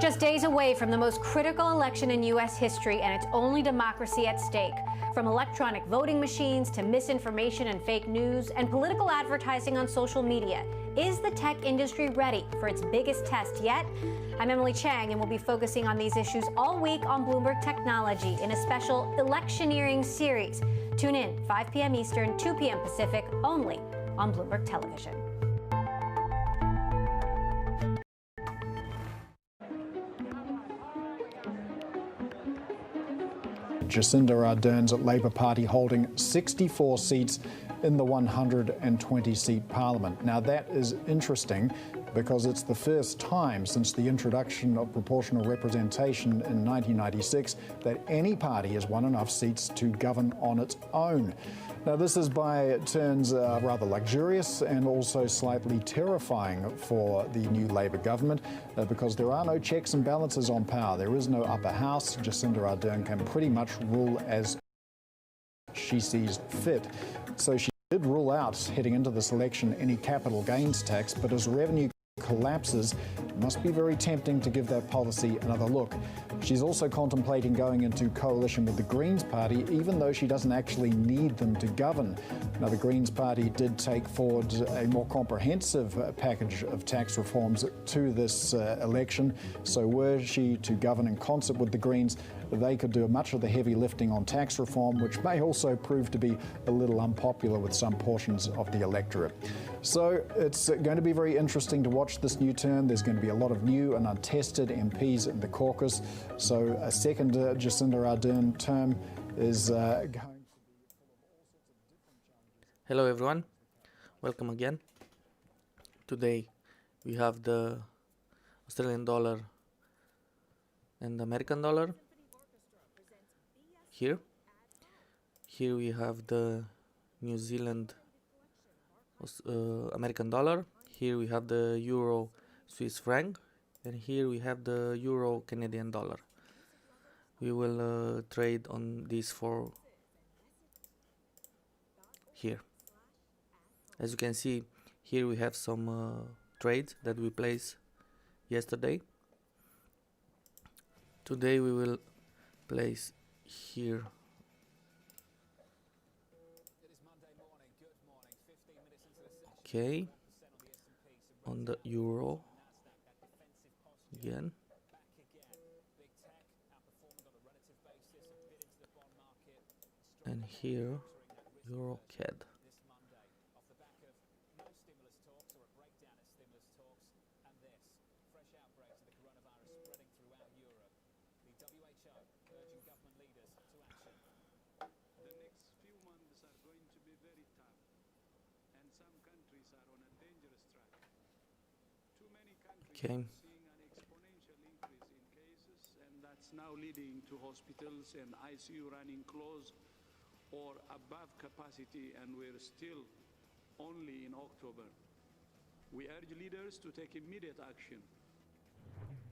Just days away from the most critical election in U.S. history and its only democracy at stake. From electronic voting machines to misinformation and fake news and political advertising on social media, is the tech industry ready for its biggest test yet? I'm Emily Chang, and we'll be focusing on these issues all week on Bloomberg Technology in a special electioneering series. Tune in 5 p.m. Eastern, 2 p.m. Pacific, only on Bloomberg Television. Jacinda Ardern's Labor Party holding 64 seats in the 120-seat parliament. Now that is interesting because it's the first time since the introduction of proportional representation in 1996 that any party has won enough seats to govern on its own. Now this is by turns rather luxurious and also slightly terrifying for the new Labor government because there are no checks and balances on power. There is no upper house. Jacinda Ardern can pretty much rule as she sees fit. So she did rule out, heading into this election, any capital gains tax, but as revenue collapses, it must be very tempting to give that policy another look. She's also contemplating going into coalition with the Greens Party, even though she doesn't actually need them to govern. Now, the Greens Party did take forward a more comprehensive package of tax reforms to this election. So were she to govern in concert with the Greens, they could do much of the heavy lifting on tax reform, which may also prove to be a little unpopular with some portions of the electorate. So it's going to be very interesting to watch this new term. There's going to be a lot of new and untested MPs in the caucus. So a second Jacinda Ardern term is going to be full of all sorts of different challenges. Hello everyone, welcome again. Today we have the Australian dollar and the American dollar. Here we have the New Zealand American dollar. Here we have the Euro Swiss franc, and here we have the Euro Canadian dollar. We will trade on these four here. As you can see, here we have some trades that we placed yesterday. Today we will place here on the euro again, and here euro CAD. Okay. Seeing an exponential increase in cases, and that's now leading to hospitals and ICU running close or above capacity, and we're still only in October. We urge leaders to take immediate action.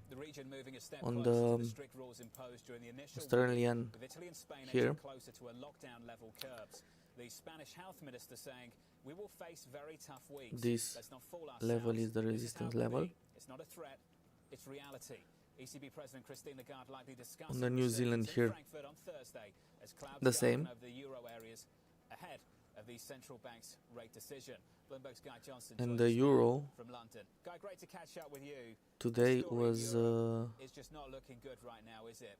The region moving a step On closer to the the strict rules imposed during the initial Australian with Italy and Spain here. edging closer to a lockdown level curbs. The Spanish health minister saying we will face very tough weeks. This Let's not fool level ourselves. is the This resistance how it will level. be. It's not a threat, it's reality. ECB President Christine Lagarde likely discussing On the New Zealand in here, Frankfurt on Thursday as clouds the gather same. over the euro areas ahead of the central bank's rate decision. Bloomberg's Guy Johnson And joins the us euro from London. Guy, great to catch up with you. today The story was euro is just not looking good right now, is it?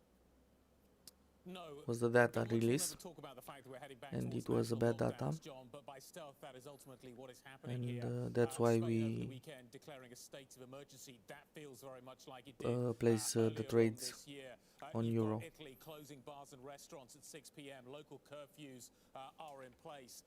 No, the data but let's release, remember to talk about the fact that we're heading back and towards it was a national bad data, lockdowns, John, but by stealth, that is ultimately what is happening and here. that's why Spain over the we weekend declaring a state of emergency. That feels very much like it did place the earlier on trades this year. on You've euro. got Italy closing bars and restaurants at 6 p.m. Local curfews are in place.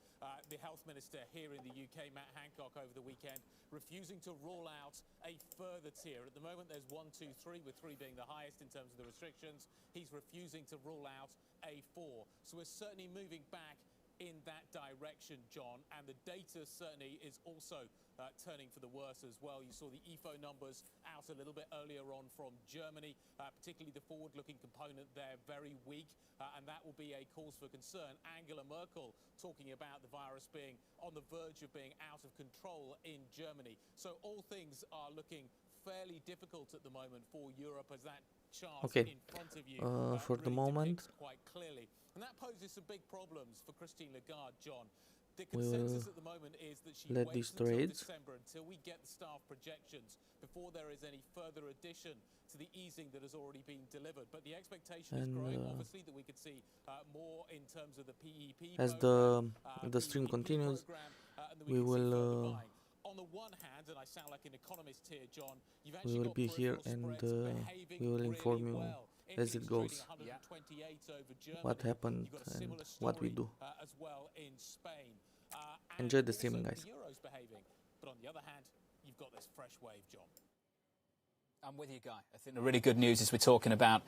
The health minister here in the UK, Matt Hancock, over the weekend, refusing to rule out a further tier. At the moment, there's 1, 2, 3, with 3 being the highest in terms of the restrictions. He's refusing to rule out a 4. So we're certainly moving back in that direction, John, and the data certainly is also turning for the worse as well. You saw the EFO numbers out a little bit earlier on from Germany, particularly the forward-looking component there, very weak, and that will be a cause for concern. Angela Merkel talking about the virus being on the verge of being out of control in Germany. So all things are looking fairly difficult at the moment for Europe as that chart Okay. in front of you For the really moment, depicts quite clearly. And that poses some big problems for Christine Lagarde, John. The We will consensus at the moment is that she let waits these until trades. December until we get the staff projections before there is any further addition to the easing that has already been delivered. But the expectation is And, growing, obviously, that we could see more in terms of the PEP as program, the stream PEP continues, program, and that we could see further will buying. On the one hand, and I sound like an economist here, John, you've we actually will got be here peripheral and spreads behaving we will really inform you well. as it Indices goes, trading 128 over Germany. what happened You've got a and similar what we story, do. as well in Spain. Enjoy And the streaming, also guys. The euro's behaving, but on the other hand, you've got this fresh wave, John. I'm with you, Guy. I think the really good news is we're talking about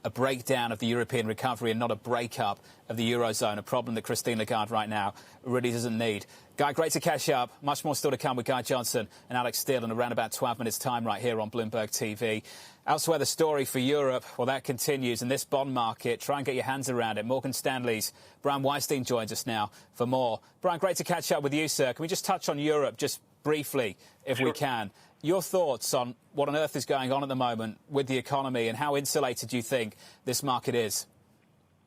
a breakdown of the European recovery and not a breakup of the Eurozone, a problem that Christine Lagarde right now really doesn't need. Guy, great to catch up. Much more still to come with Guy Johnson and Alex Steele in around about 12 minutes' time right here on Bloomberg TV. Elsewhere, the story for Europe, well, that continues in this bond market. Try and get your hands around it. Morgan Stanley's Brian Weinstein joins us now for more. Brian, great to catch up with you, sir. Can we just touch on Europe just briefly, if we can? Your thoughts on what on earth is going on at the moment with the economy and how insulated do you think this market is?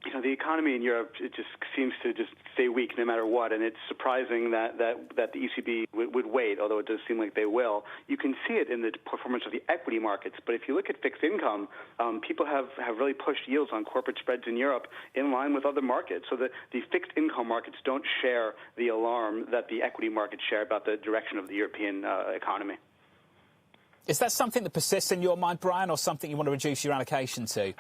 You know, the economy in Europe, it just seems to just stay weak no matter what, and it's surprising that the ECB would wait, although it does seem like they will. You can see it in the performance of the equity markets, but if you look at fixed income, people have really pushed yields on corporate spreads in Europe in line with other markets. So the fixed income markets don't share the alarm that the equity markets share about the direction of the European economy. Is that something that persists in your mind, Brian, or something you want to reduce your allocation to?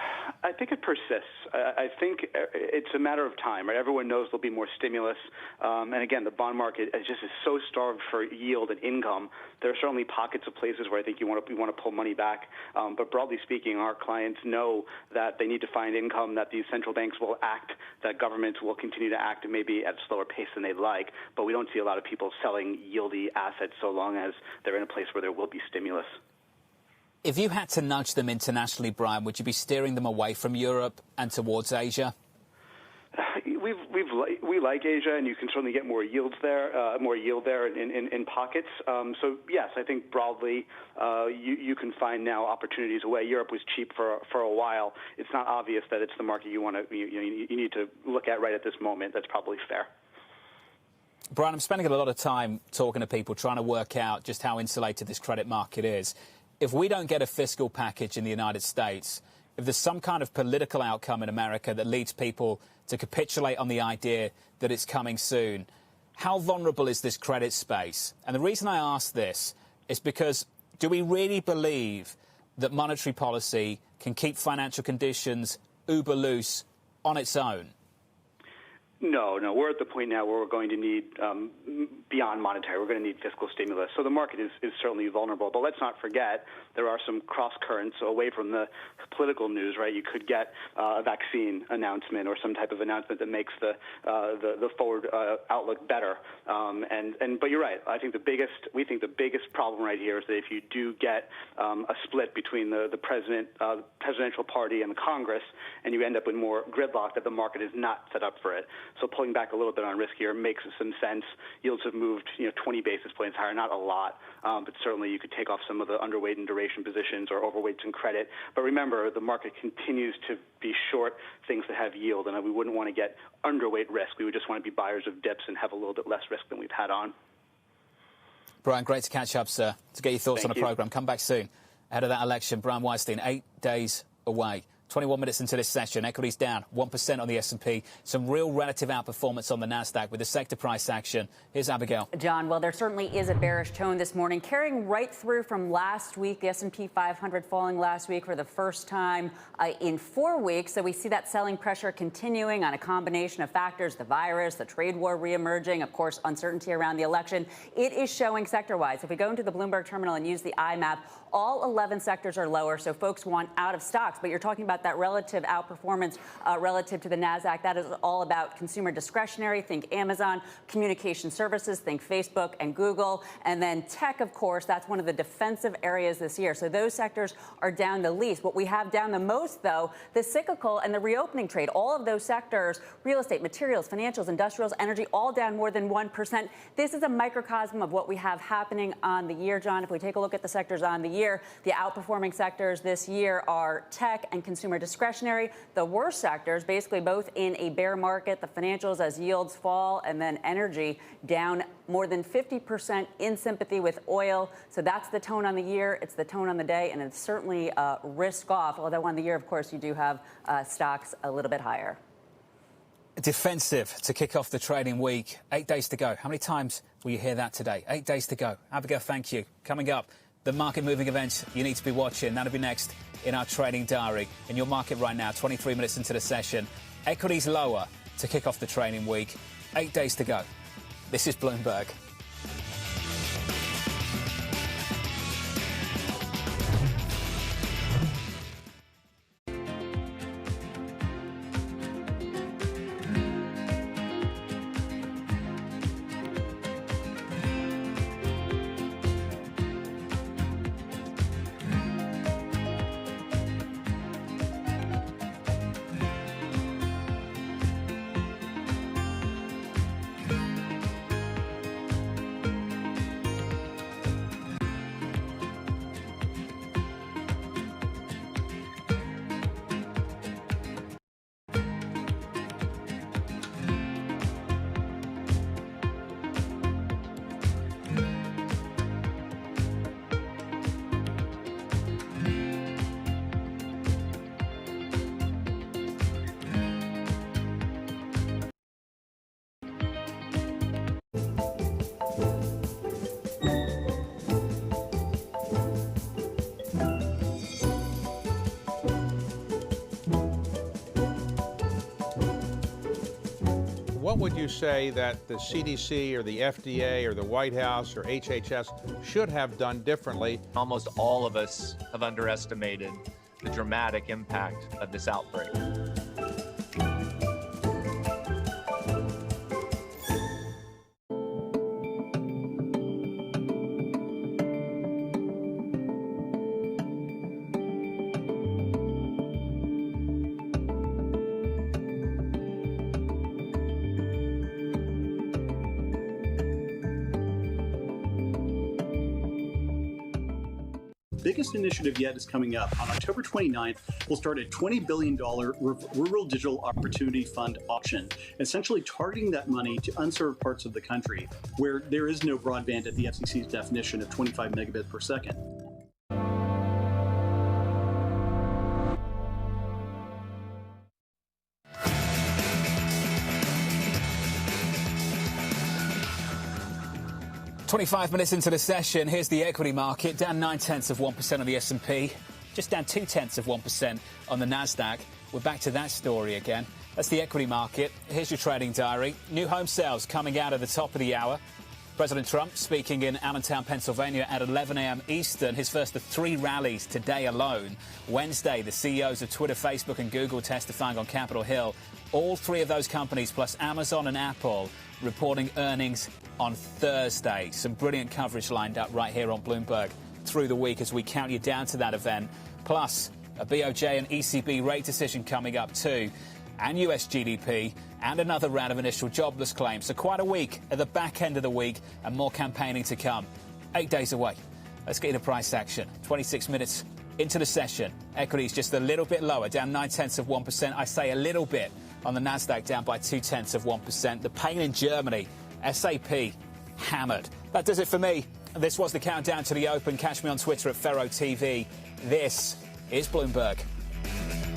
I think it persists. I think it's a matter of time, right? Everyone knows there'll be more stimulus. And again, the bond market is so starved for yield and income. There are certainly pockets of places where I think you want to pull money back. But broadly speaking, our clients know that they need to find income, that these central banks will act, that governments will continue to act, maybe at a slower pace than they'd like. But we don't see a lot of people selling yieldy assets so long as they're in a place where there will be stimulus. If you had to nudge them internationally, Brian, would you be steering them away from Europe and towards Asia? We like Asia, and you can certainly get more yield there in pockets. So yes, I think broadly you can find now opportunities away. Europe was cheap for a while. It's not obvious that it's the market you need to look at right at this moment. That's probably fair. Brian, I'm spending a lot of time talking to people trying to work out just how insulated this credit market is. If we don't get a fiscal package in the United States, if there's some kind of political outcome in America that leads people to capitulate on the idea that it's coming soon, how vulnerable is this credit space? And the reason I ask this is because do we really believe that monetary policy can keep financial conditions uber loose on its own? No. We're at the point now where we're going to need, beyond monetary, we're going to need fiscal stimulus. So the market is certainly vulnerable. But let's not forget there are some cross currents away from the political news, right? You could get a vaccine announcement or some type of announcement that makes the forward outlook better. But you're right. We think the biggest problem right here is that if you do get a split between the presidential party and the Congress, and you end up with more gridlock, that the market is not set up for it. So pulling back a little bit on risk here makes some sense. Yields have moved 20 basis points higher, not a lot, but certainly you could take off some of the underweight and duration positions or overweights in credit. But remember, the market continues to be short things that have yield, and we wouldn't want to get underweight risk. We would just want to be buyers of dips and have a little bit less risk than we've had on. Brian, great to catch up, sir. To get your thoughts Thank on the you. programme. Come back soon. Ahead of that election, Brian Weinstein, 8 days away. 21 minutes into this session, equities down 1% on the S&P. Some real relative outperformance on the Nasdaq with the sector price action. Here's Abigail. John, well, there certainly is a bearish tone this morning, carrying right through from last week. The S&P 500 falling last week for the first time in 4 weeks. So we see that selling pressure continuing on a combination of factors: the virus, the trade war reemerging, of course, uncertainty around the election. It is showing sector-wise. If we go into the Bloomberg terminal and use the IMAP, all 11 sectors are lower, so folks want out of stocks. But you're talking about that relative outperformance relative to the NASDAQ. That is all about consumer discretionary. Think Amazon, communication services, think Facebook and Google, and then tech, of course. That's one of the defensive areas this year. So those sectors are down the least. What we have down the most, though, the cyclical and the reopening trade. All of those sectors, real estate, materials, financials, industrials, energy, all down more than 1%. This is a microcosm of what we have happening on the year, John. If we take a look at the sectors on the year, the outperforming sectors this year are tech and consumer discretionary. The worst sectors, basically both in a bear market, the financials as yields fall, and then energy down more than 50% in sympathy with oil. So that's the tone on the year. It's the tone on the day, and it's certainly risk off. Although on the year, of course, you do have stocks a little bit higher. Defensive to kick off the trading week. 8 days to go. How many times will you hear that today? 8 days to go. Abigail, thank you. Coming up, the market-moving events you need to be watching. That'll be next in our trading diary. In your market right now, 23 minutes into the session. Equities lower to kick off the trading week. 8 days to go. This is Bloomberg. What would you say that the CDC or the FDA or the White House or HHS should have done differently? Almost all of us have underestimated the dramatic impact of this outbreak. Biggest initiative yet is coming up. On October 29th, we'll start a $20 billion Rural Digital Opportunity Fund auction, essentially targeting that money to unserved parts of the country where there is no broadband at the FCC's definition of 25 megabits per second. "25 minutes into the session, here's the equity market, down 0.9% on the S&P, just down 0.2% on the NASDAQ. We're back to that story again. That's the equity market. Here's your trading diary. New home sales coming out at the top of the hour. President Trump speaking in Allentown, Pennsylvania at 11 a.m. Eastern, his first of 3 rallies today alone. Wednesday, the CEOs of Twitter, Facebook and Google testifying on Capitol Hill. All 3 of those companies, plus Amazon and Apple, reporting earnings on Thursday. Some brilliant coverage lined up right here on Bloomberg through the week as we count you down to that event. Plus, a BOJ and ECB rate decision coming up too, and US GDP, and another round of initial jobless claims. So quite a week at the back end of the week, and more campaigning to come. 8 days away. Let's get into price action. 26 minutes into the session. Equities just a little bit lower, down 0.9%. I say a little bit on the NASDAQ, down by 0.2%. The pain in Germany, SAP hammered. That does it for me. This was the countdown to the open. Catch me on Twitter at FerroTV. This is Bloomberg. Thank you.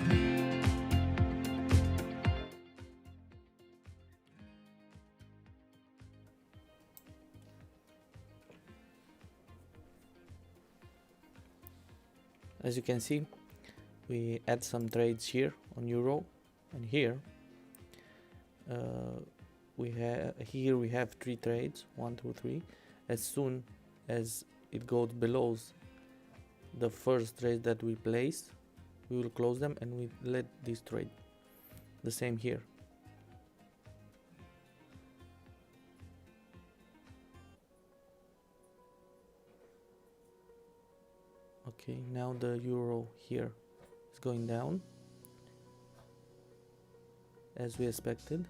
Thank you. As you can see, we add some trades here on euro, and here we have 3 trades, 1, 2, 3. As soon as it goes below the first trade that we placed, we will close them and we let this trade. The same here. Okay, now the euro here is going down as we expected.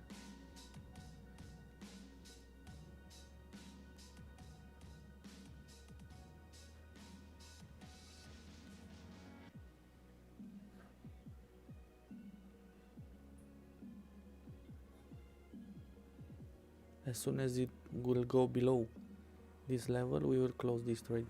As soon as it will go below this level, we will close this trade.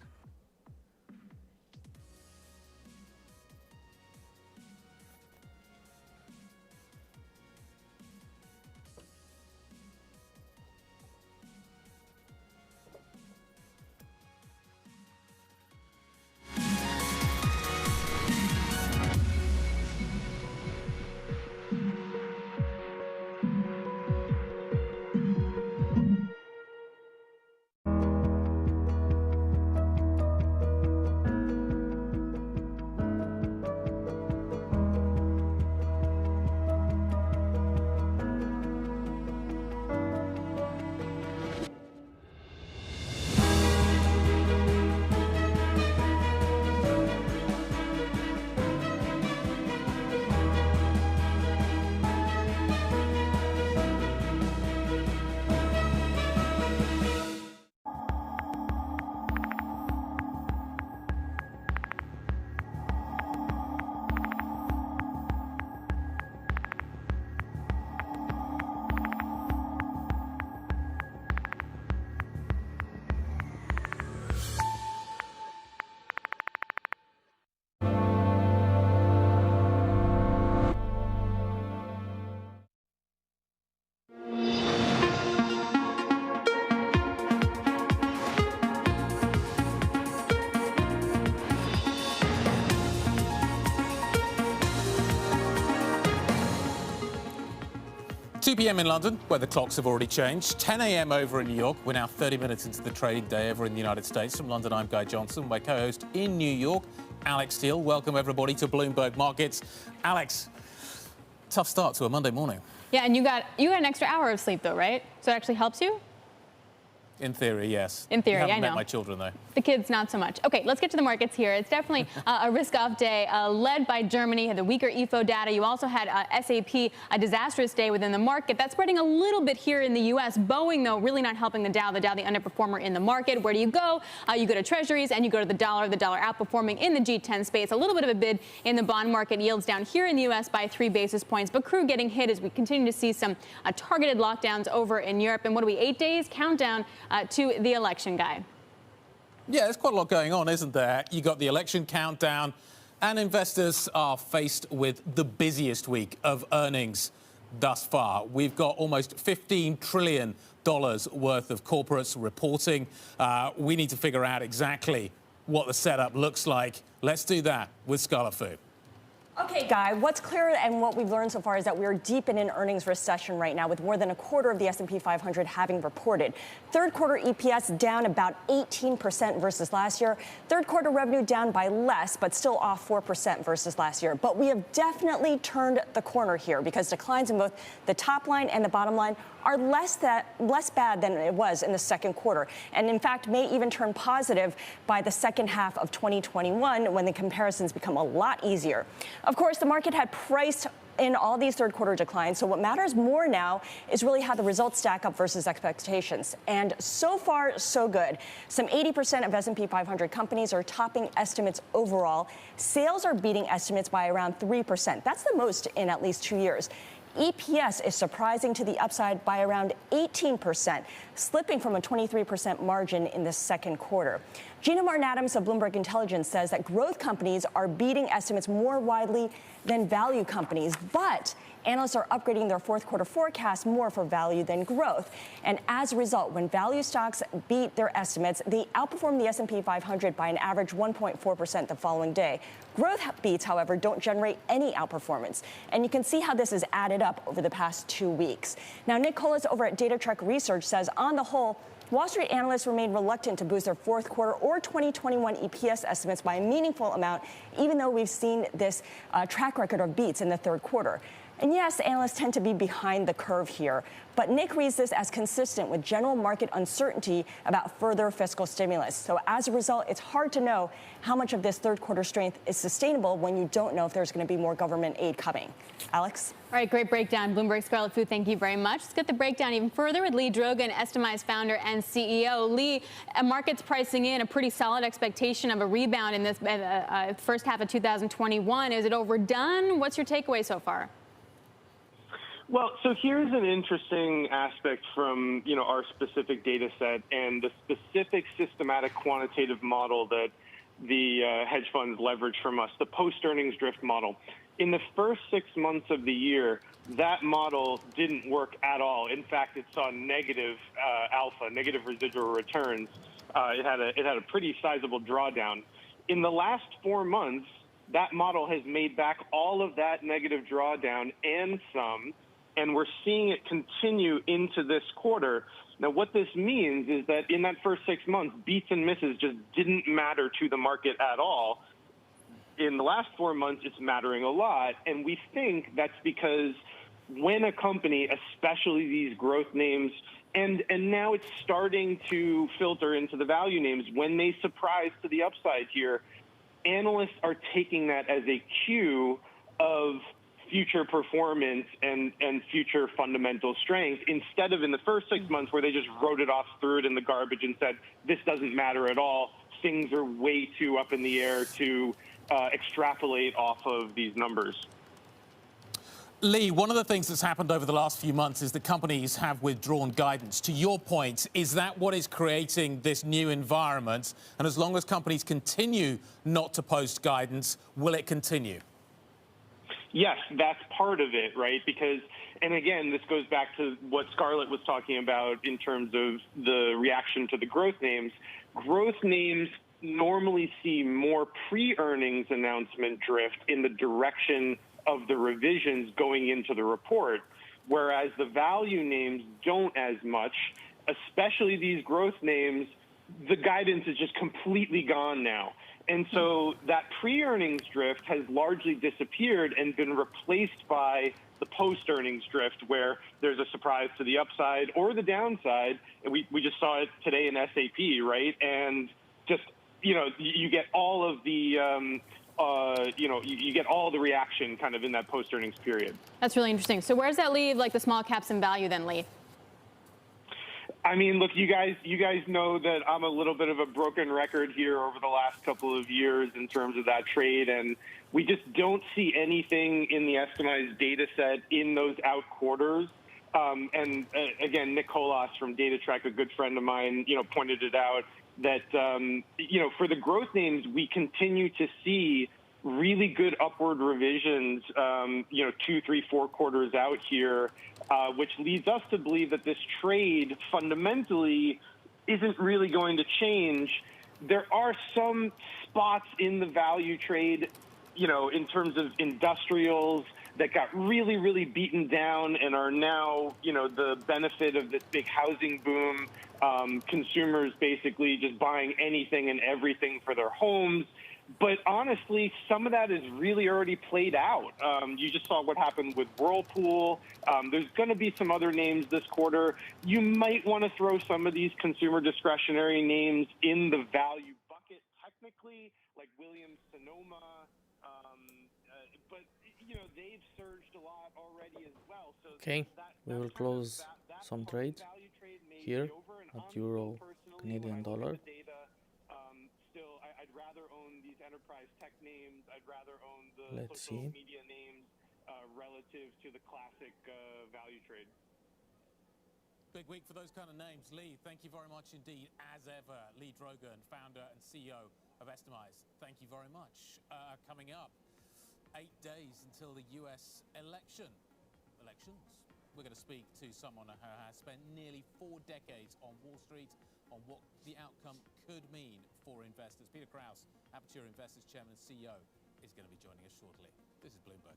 PM in London, where the clocks have already changed. 10 a.m. over in New York. We're now 30 minutes into the trading day over in the United States. From London, I'm Guy Johnson. My co-host in New York, Alex Steele. Welcome, everybody, to Bloomberg Markets. Alex, tough start to a Monday morning. Yeah, and you got an extra hour of sleep, though, right? So it actually helps you? In theory, yes. In theory, I haven't I know. met my children, though. The kids, not so much. Okay, let's get to the markets here. It's definitely a risk-off day led by Germany, had the weaker EFO data. You also had SAP, a disastrous day within the market. That's spreading a little bit here in the U.S. Boeing, though, really not helping the Dow. The Dow, the underperformer in the market. Where do you go? You go to Treasuries and you go to the dollar outperforming in the G10 space. A little bit of a bid in the bond market. Yields down here in the U.S. by 3 basis points. But crude getting hit as we continue to see some targeted lockdowns over in Europe. And what are we, 8 days? Countdown to the election, Guy. Yeah, there's quite a lot going on, isn't there? You got the election countdown, and investors are faced with the busiest week of earnings thus far. We've got almost $15 trillion worth of corporates reporting. We need to figure out exactly what the setup looks like. Let's do that with Scala Fu. Okay, Guy, what's clear and what we've learned so far is that we're deep in an earnings recession right now, with more than a quarter of the S&P 500 having reported. Third quarter EPS down about 18% versus last year. Third quarter revenue down by less, but still off 4% versus last year. But we have definitely turned the corner here, because declines in both the top line and the bottom line are less bad than it was in the second quarter, and in fact may even turn positive by the second half of 2021, when the comparisons become a lot easier. Of course, the market had priced in all these third quarter declines, so what matters more now is really how the results stack up versus expectations. And so far, so good. Some 80% of S&P 500 companies are topping estimates overall. Sales are beating estimates by around 3%. That's the most in at least 2 years. EPS is surprising to the upside by around 18%, slipping from a 23% margin in the second quarter. Gina Martin-Adams of Bloomberg Intelligence says that growth companies are beating estimates more widely than value companies. But analysts are upgrading their fourth quarter forecast more for value than growth. And as a result, when value stocks beat their estimates, they outperform the S&P 500 by an average 1.4% the following day. Growth beats, however, don't generate any outperformance. And you can see how this has added up over the past 2 weeks. Now, Nick Colas over at Data Trek Research says, on the whole, Wall Street analysts remain reluctant to boost their fourth quarter or 2021 EPS estimates by a meaningful amount, even though we've seen this track record of beats in the third quarter. And yes, analysts tend to be behind the curve here, but Nick reads this as consistent with general market uncertainty about further fiscal stimulus. So as a result, it's hard to know how much of this third quarter strength is sustainable when you don't know if there's going to be more government aid coming. Alex? All right, great breakdown. Bloomberg Scarlet Fu, thank you very much. Let's get the breakdown even further with Lee Drogan, Estimize founder and CEO. Lee, market's pricing in a pretty solid expectation of a rebound in this first half of 2021. Is it overdone? What's your takeaway so far? Well, so here's an interesting aspect from, our specific data set and the specific systematic quantitative model that the hedge funds leverage from us, the post-earnings drift model. In the first 6 months of the year, that model didn't work at all. In fact, it saw negative alpha, negative residual returns. It had a pretty sizable drawdown. In the last 4 months, that model has made back all of that negative drawdown and some, and we're seeing it continue into this quarter. Now, what this means is that in that first 6 months, beats and misses just didn't matter to the market at all. In the last 4 months, it's mattering a lot, and we think that's because when a company, especially these growth names, and now it's starting to filter into the value names, when they surprise to the upside here, analysts are taking that as a cue of future performance and future fundamental strength, instead of in the first 6 months where they just wrote it off, threw it in the garbage and said, this doesn't matter at all. Things are way too up in the air to extrapolate off of these numbers. Lee, one of the things that's happened over the last few months is the companies have withdrawn guidance. To your point, is that what is creating this new environment? And as long as companies continue not to post guidance, will it continue? Yes, that's part of it, right? Because, and again, this goes back to what Scarlett was talking about in terms of the reaction to the growth names. Growth names normally see more pre-earnings announcement drift in the direction of the revisions going into the report, whereas the value names don't as much, especially these growth names. The guidance is just completely gone now. And so that pre-earnings drift has largely disappeared and been replaced by the post-earnings drift, where there's a surprise to the upside or the downside. And we just saw it today in SAP, right? And just, you get all of the, you get all the reaction kind of in that post-earnings period. That's really interesting. So where does that leave like the small caps in value then, Lee? I mean, look, you guys know that I'm a little bit of a broken record here over the last couple of years in terms of that trade, and we just don't see anything in the Estimized data set in those out quarters. And again, Nick Colas from Data Trek, a good friend of mine, pointed it out that, for the growth names, we continue to see really good upward revisions, 2, 3, 4 quarters out here, which leads us to believe that this trade fundamentally isn't really going to change. There are some spots in the value trade, in terms of industrials that got really, really beaten down and are now, the benefit of this big housing boom, consumers basically just buying anything and everything for their homes. But honestly, some of that is really already played out. You just saw what happened with Whirlpool. There's going to be some other names this quarter. You might want to throw some of these consumer discretionary names in the value bucket, technically, like Williams-Sonoma. But, they've surged a lot already as well. So okay, we will close some trades here at Euro Canadian dollar. Still, I'd rather own these enterprise tech names. I'd rather own the Let's social see. media names relative to the classic value trade. Big week for those kind of names. Lee, thank you very much indeed, as ever. Lee Drogan, founder and CEO of Estimize. Thank you very much. Coming up, 8 days until the US election. elections. We're going to speak to someone who has spent nearly 4 decades on Wall Street on what the outcome could mean for investors. Peter Krause, Aperture Investors Chairman and CEO, is going to be joining us shortly. This is Bloomberg.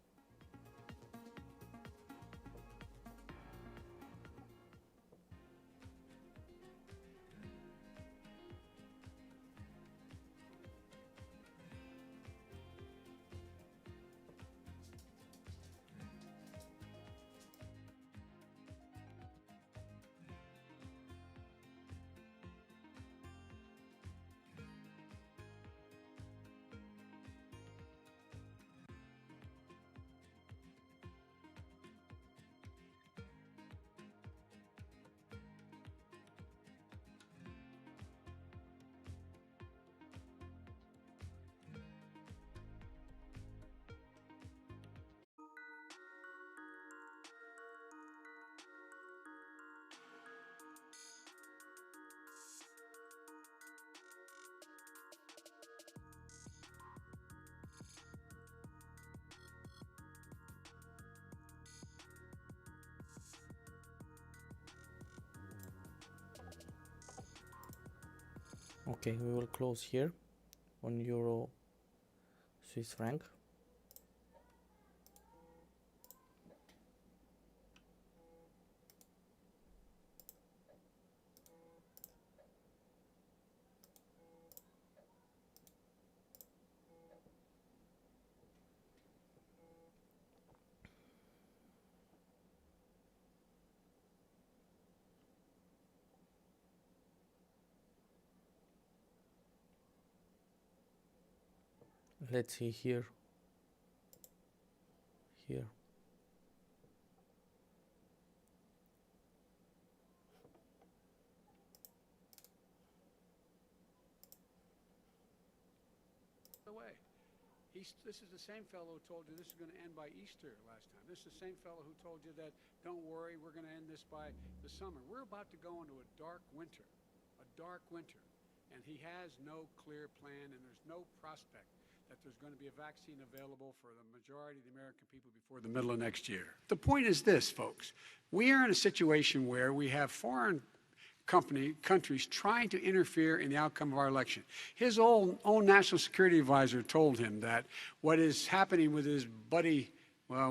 Okay, we will close here on Euro Swiss franc. Let's see here. Way. This is the same fellow who told you this is going to end by Easter last time. This is the same fellow who told you that, don't worry, we're going to end this by the summer. We're about to go into a dark winter. And he has no clear plan, and there's no prospect that there's going to be a vaccine available for the majority of the American people before the middle of next year. The point is this, folks. We are in a situation where we have foreign countries trying to interfere in the outcome of our election. His own national security advisor told him that what is happening with his buddy, I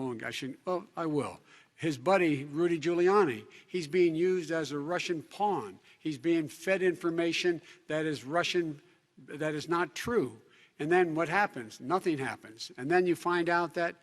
will. His buddy, Rudy Giuliani, he's being used as a Russian pawn. He's being fed information that is Russian, that is not true. And then what happens? Nothing happens. And then you find out that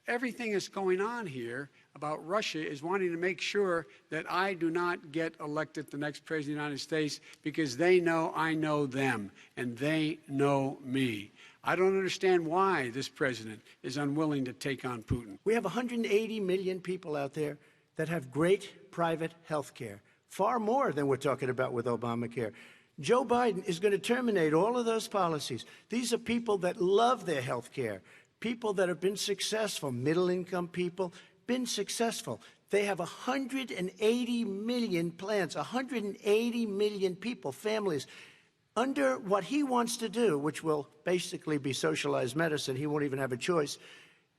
everything that's going on here about Russia is wanting to make sure that I do not get elected the next president of the United States because they know I know them and they know me. I don't understand why this president is unwilling to take on Putin. We have 180 million people out there that have great private health care, far more than we're talking about with Obamacare. Joe Biden is going to terminate all of those policies. These are people that love their health care, people that have been successful, middle-income people, been successful. They have 180 million plans, 180 million people, families, under what he wants to do, which will basically be socialized medicine. He won't even have a choice.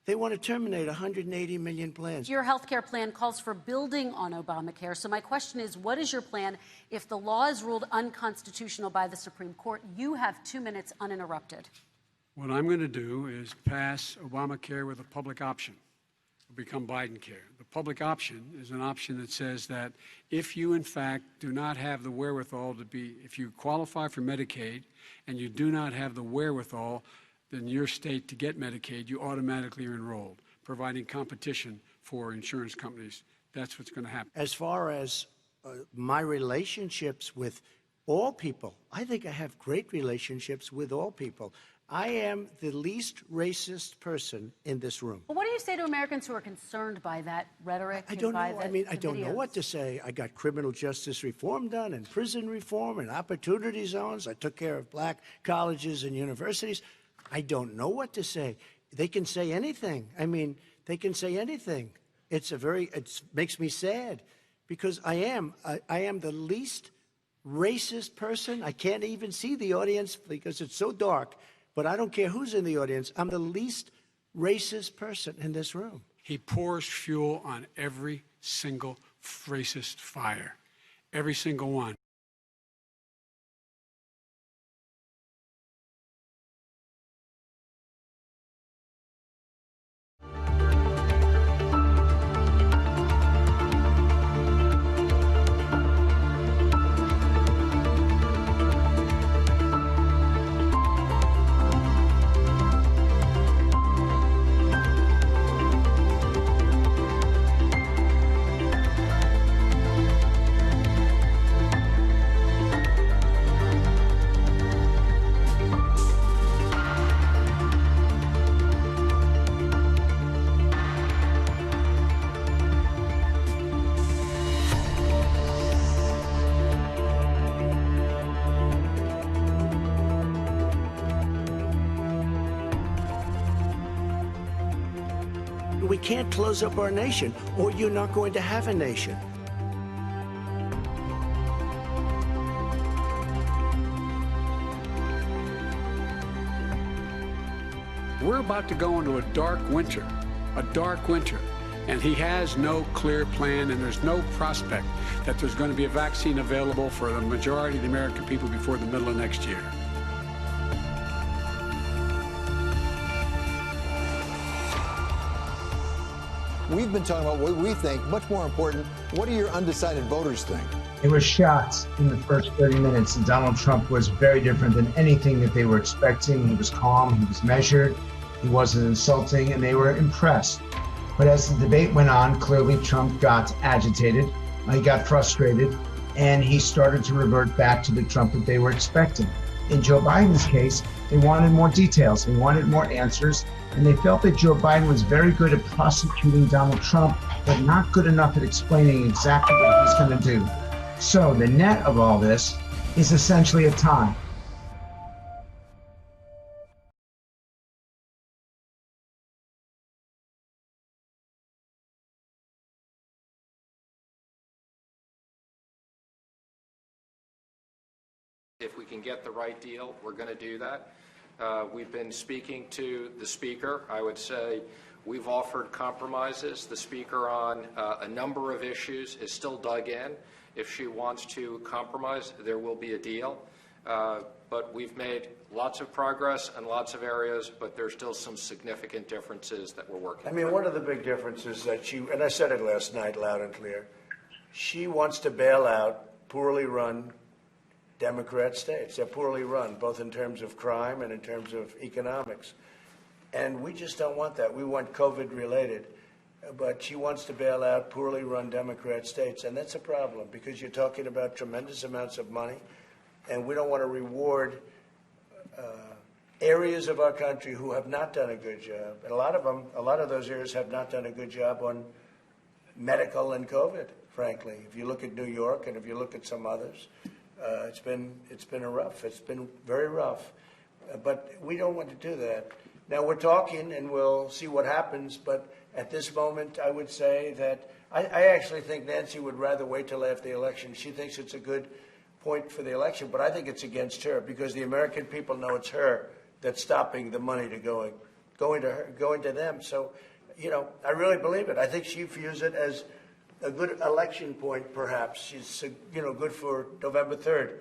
They want to terminate 180 million plans. Your health care plan calls for building on Obamacare. So my question is, what is your plan if the law is ruled unconstitutional by the Supreme Court? You have 2 minutes uninterrupted. What I'm going to do is pass Obamacare with a public option. It'll become Biden-care. The public option is an option that says that if you, in fact, do not have the wherewithal to be, if you qualify for Medicaid and you do not have the wherewithal in your state to get Medicaid, you automatically are enrolled, providing competition for insurance companies. That's what's going to happen. As far as my relationships with all people, I think I have great relationships with all people. I am the least racist person in this room. Well, what do you say to Americans who are concerned by that rhetoric? I don't know. I don't know what to say. I got criminal justice reform done and prison reform and opportunity zones. I took care of black colleges and universities. I don't know what to say. They can say anything. They can say anything. It makes me sad because I am the least racist person. I can't even see the audience because it's so dark. But I don't care who's in the audience. I'm the least racist person in this room. He pours fuel on every single racist fire, every single one. We can't close up our nation, or you're not going to have a nation. We're about to go into a dark winter, and he has no clear plan, and there's no prospect that there's going to be a vaccine available for the majority of the American people before the middle of next year. We've been talking about what we think. Much more important, what do your undecided voters think? They were shocked in the first 30 minutes that Donald Trump was very different than anything that they were expecting. He was calm, he was measured, he wasn't insulting, and they were impressed. But as the debate went on, clearly Trump got agitated, he got frustrated, and he started to revert back to the Trump that they were expecting. In Joe Biden's case, they wanted more details, they wanted more answers, and they felt that Joe Biden was very good at prosecuting Donald Trump, but not good enough at explaining exactly what he's going to do. So the net of all this is essentially a tie. If we can get the right deal, we're going to do that. We've been speaking to the Speaker. I would say we've offered compromises. The Speaker on a number of issues is still dug in. If she wants to compromise, there will be a deal. But we've made lots of progress in lots of areas, but there's still some significant differences that we're working on. I mean, one of the big differences that she, and I said it last night loud and clear, she wants to bail out poorly run Democrat states. They're poorly run, both in terms of crime and in terms of economics. And we just don't want that. We want COVID related. But she wants to bail out poorly run Democrat states. And that's a problem because you're talking about tremendous amounts of money. And we don't want to reward areas of our country who have not done a good job. And a lot of those areas have not done a good job on medical and COVID, frankly. If you look at New York and if you look at some others, it's been very rough, but we don't want to do that. Now we're talking, and we'll see what happens. But at this moment, I would say that I actually think Nancy would rather wait till after the election. She thinks it's a good point for the election, but I think it's against her because the American people know it's her that's stopping the money to going to them. So, I really believe it. I think she views it as a good election point, perhaps. She's, good for November 3rd.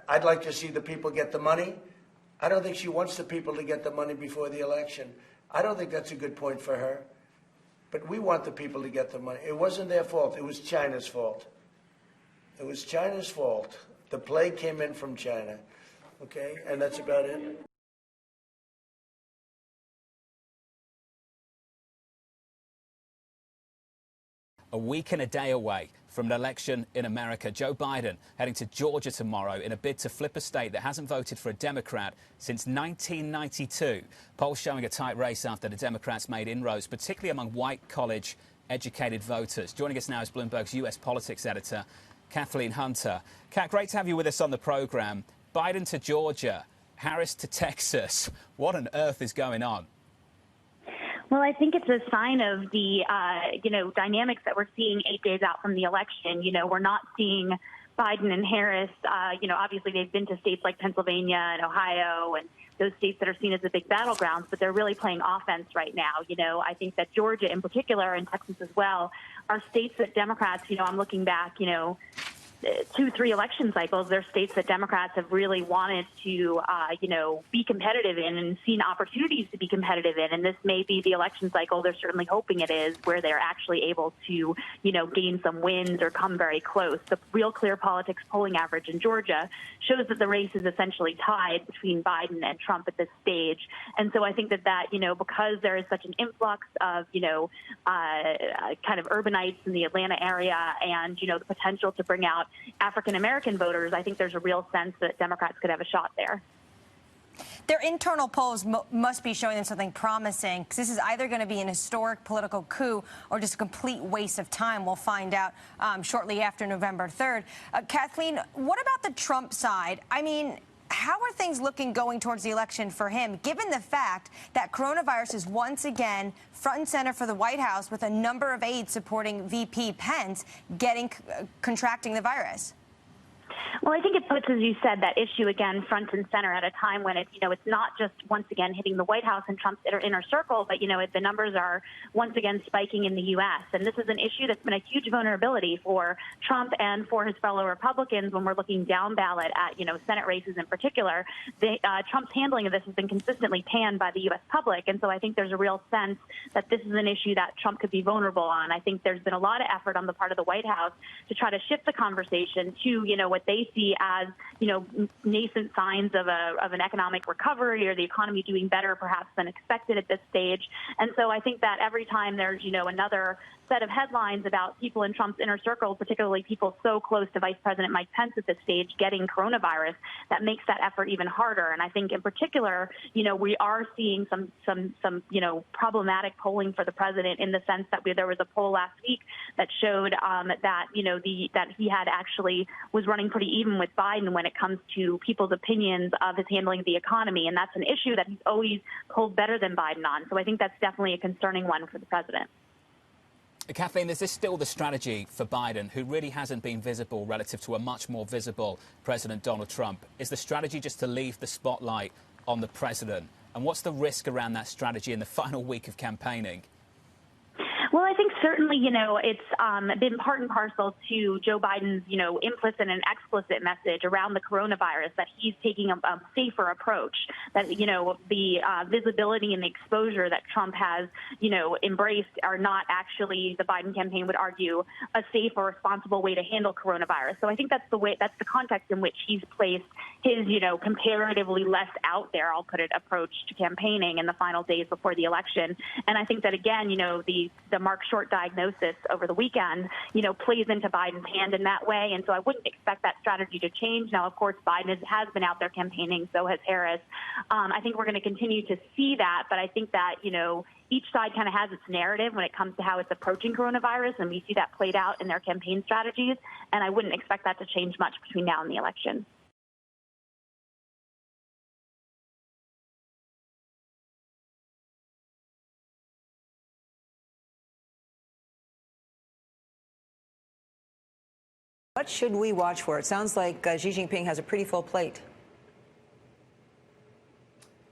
I'd like to see the people get the money. I don't think she wants the people to get the money before the election. I don't think that's a good point for her. But we want the people to get the money. It wasn't their fault. It was China's fault. It was China's fault. The plague came in from China. Okay? And that's about it. A week and a day away from an election in America. Joe Biden heading to Georgia tomorrow in a bid to flip a state that hasn't voted for a Democrat since 1992. Polls showing a tight race after the Democrats made inroads, particularly among white college-educated voters. Joining us now is Bloomberg's U.S. politics editor, Kathleen Hunter. Kat, great to have you with us on the program. Biden to Georgia, Harris to Texas. What on earth is going on? Well, I think it's a sign of the, dynamics that we're seeing 8 days out from the election. We're not seeing Biden and Harris. Obviously they've been to states like Pennsylvania and Ohio and those states that are seen as the big battlegrounds, but they're really playing offense right now. I think that Georgia in particular and Texas as well are states that Democrats, I'm looking back, 2-3 election cycles, they're states that Democrats have really wanted to, be competitive in and seen opportunities to be competitive in. And this may be the election cycle they're certainly hoping it is, where they're actually able to, gain some wins or come very close. The Real Clear Politics polling average in Georgia shows that the race is essentially tied between Biden and Trump at this stage. And so I think that, because there is such an influx of, kind of urbanites in the Atlanta area and, the potential to bring out African-American voters, I think there's a real sense that Democrats could have a shot there. Their internal polls must be showing them something promising, because this is either going to be an historic political coup or just a complete waste of time. We'll find out shortly after November 3rd. Kathleen, what about the Trump side? I mean, how are things looking going towards the election for him, given the fact that coronavirus is once again front and center for the White House, with a number of aides supporting VP Pence contracting the virus? Well, I think it puts, as you said, that issue again front and center at a time when it's, it's not just once again hitting the White House and Trump's inner circle, but, the numbers are once again spiking in the U.S. And this is an issue that's been a huge vulnerability for Trump and for his fellow Republicans when we're looking down ballot at, Senate races in particular. Trump's handling of this has been consistently panned by the U.S. public. And so I think there's a real sense that this is an issue that Trump could be vulnerable on. I think there's been a lot of effort on the part of the White House to try to shift the conversation to, what they see as, nascent signs of an economic recovery or the economy doing better perhaps than expected at this stage. And so I think that every time there's, another set of headlines about people in Trump's inner circle, particularly people so close to Vice President Mike Pence at this stage getting coronavirus, that makes that effort even harder. And I think in particular, we are seeing some problematic polling for the president, in the sense that there was a poll last week that showed that, that he had actually was running pretty even with Biden when it comes to people's opinions of his handling of the economy. And that's an issue that he's always polled better than Biden on. So I think that's definitely a concerning one for the president. Kathleen, is this still the strategy for Biden, who really hasn't been visible relative to a much more visible President Donald Trump? Is the strategy just to leave the spotlight on the president? And what's the risk around that strategy in the final week of campaigning? Well, I think certainly, it's been part and parcel to Joe Biden's, implicit and explicit message around the coronavirus, that he's taking a safer approach, that, the visibility and the exposure that Trump has, embraced are not actually, the Biden campaign would argue, a safe or responsible way to handle coronavirus. So I think that's the context in which he's placed his, comparatively less out there, I'll put it, approach to campaigning in the final days before the election. And I think that, again, the Mark Short diagnosis over the weekend, plays into Biden's hand in that way. And so I wouldn't expect that strategy to change. Now, of course, Biden has been out there campaigning, so has Harris. I think we're going to continue to see that. But I think that, each side kind of has its narrative when it comes to how it's approaching coronavirus. And we see that played out in their campaign strategies. And I wouldn't expect that to change much between now and the election. What should we watch for? It sounds like Xi Jinping has a pretty full plate.